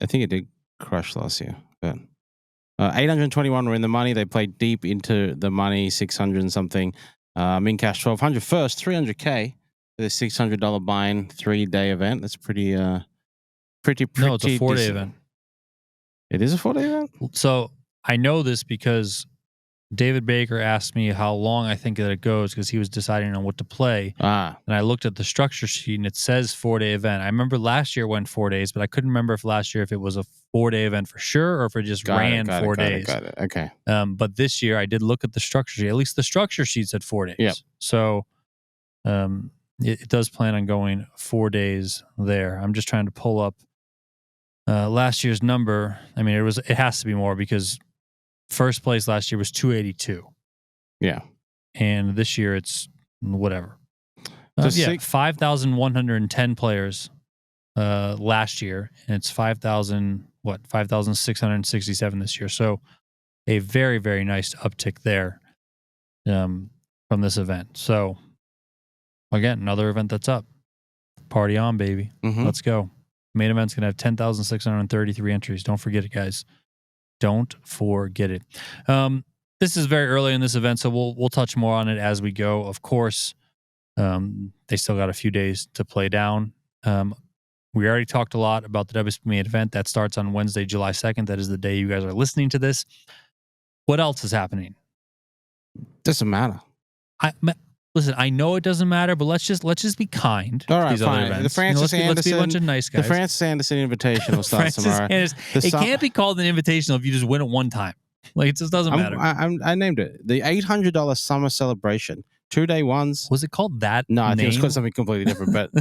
I think it did crush last year, but 821 were in the money. They played deep into the money, 600 and something. Min cash 1,200 first, 300K. The $600 buy-in 3-day event. That's pretty. No, it's a 4-day event. It is a 4-day event? So I know this because David Baker asked me how long I think that it goes because he was deciding on what to play. And I looked at the structure sheet and it says 4-day event. I remember last year went 4 days, but I couldn't remember if last year if it was a 4-day event for sure or if it just ran 4 days. Got it. Okay. But this year I did look at the structure sheet. At least the structure sheet said 4 days. Yep. So it does plan on going 4 days there. I'm just trying to pull up last year's number. I mean, it has to be more because first place last year was 282. Yeah. And this year it's whatever. 5,110 players last year, and it's 5,667 this year. So a very, very nice uptick there from this event. So again, another event that's up. Party on, baby. Let's go. Main event's going to have 10,633 entries. Don't forget it, guys. Don't forget it. This is very early in this event, so we'll touch more on it as we go. Of course, they still got a few days to play down. We already talked a lot about the WSOP Main Event. That starts on Wednesday, July 2nd. That is the day you guys are listening to this. What else is happening? Doesn't matter. Listen, I know it doesn't matter, but let's just be kind. All right, to these fine. Other events. The Francis Anderson, let's be a bunch of nice guys. The Francis Anderson Invitational starts tomorrow. It can't be called an invitational if you just win it one time. Like, it just doesn't matter. I named it the $800 Summer Celebration. 2-day ones. Was it called that? No, I think name? it was called something completely different. But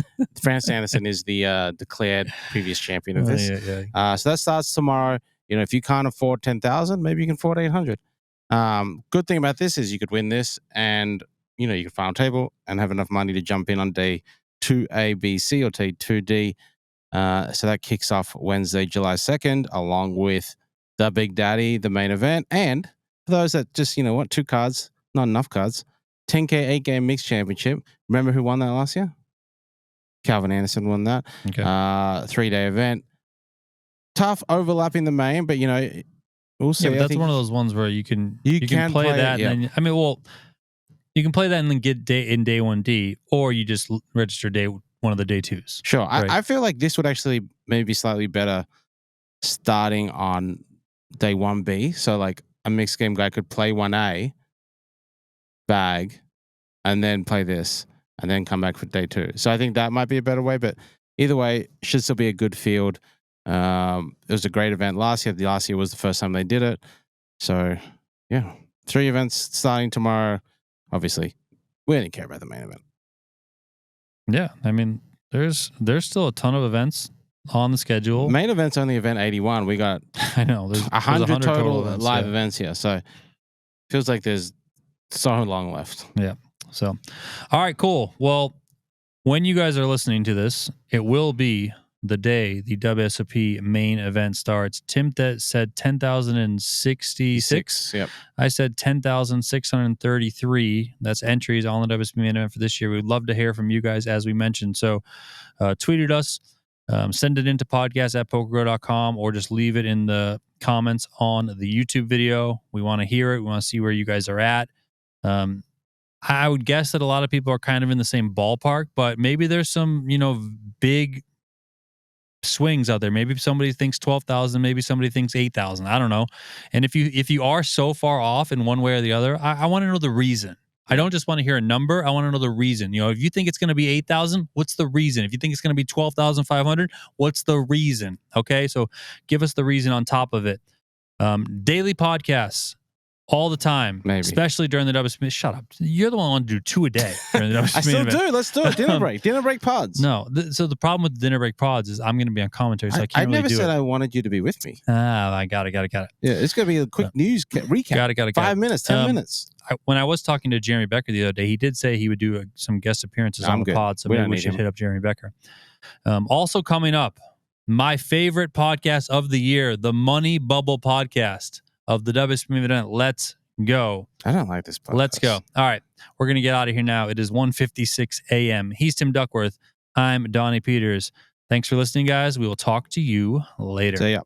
Francis Anderson is the declared previous champion of this. Yeah. So that starts tomorrow. If you can't afford 10,000, maybe you can afford 800. Good thing about this is you could win this and you can file a table and have enough money to jump in on day 2A, B, C or day 2D. So that kicks off Wednesday, July 2nd, along with the Big Daddy, the main event, and for those that just, 2 cards, not enough cards, 10K 8-game mixed championship. Remember who won that last year? Calvin Anderson won that. Okay. 3-day event. Tough overlapping the main, but we'll see. Yeah, but that's one of those ones where you can play that. Yeah. And then, you can play that and then get day 1D, or you just register one of the day 2s. Sure. Right? I feel like this would actually maybe be slightly better starting on day 1B. So like a mixed game guy could play 1A, bag, and then play this, and then come back for day 2. So I think that might be a better way, but either way, should still be a good field. It was a great event last year. Last year was the first time they did it. So yeah, 3 events starting tomorrow. Obviously, we didn't care about the main event. Yeah, I mean, there's still a ton of events on the schedule. Main event's only event 81. We got I know there's 100 total events, live events here. So feels like there's so long left. Yeah. So, all right, cool. Well, when you guys are listening to this, it will be the day the WSOP main event starts. Tim said 10,066. Yep. I said 10,633. That's entries on the WSOP main event for this year. We'd love to hear from you guys, as we mentioned. So tweet at us, send it into podcast@PokerGO.com, or just leave it in the comments on the YouTube video. We want to hear it. We want to see where you guys are at. I would guess that a lot of people are kind of in the same ballpark, but maybe there's some, big swings out there. Maybe somebody thinks 12,000, maybe somebody thinks 8,000. I don't know. And if you are so far off in one way or the other, I want to know the reason. I don't just want to hear a number. I want to know the reason. If you think it's going to be 8,000, what's the reason? If you think it's going to be 12,500, what's the reason? Okay, so give us the reason on top of it. Daily podcasts. All the time, maybe, especially during the WSOP. Shut up! You're the one who want to do 2 a day during the WSOP. I still do. Let's do it. Dinner break pods. No, so the problem with the dinner break pods is I'm going to be on commentary, so I can't. I never said I wanted you to be with me. I got it. Yeah, it's going to be a quick news recap. Got it. 5 minutes, 10 minutes. When I was talking to Jeremy Becker the other day, he did say he would do some guest appearances on the pod, so maybe we should hit up Jeremy Becker. Also coming up, my favorite podcast of the year, the Money Bubble podcast of the WSOP Main Event. Let's go. I don't like this podcast. Let's go. All right. We're going to get out of here now. It is 1:56 a.m. He's Tim Duckworth. I'm Donnie Peters. Thanks for listening, guys. We will talk to you later. See ya.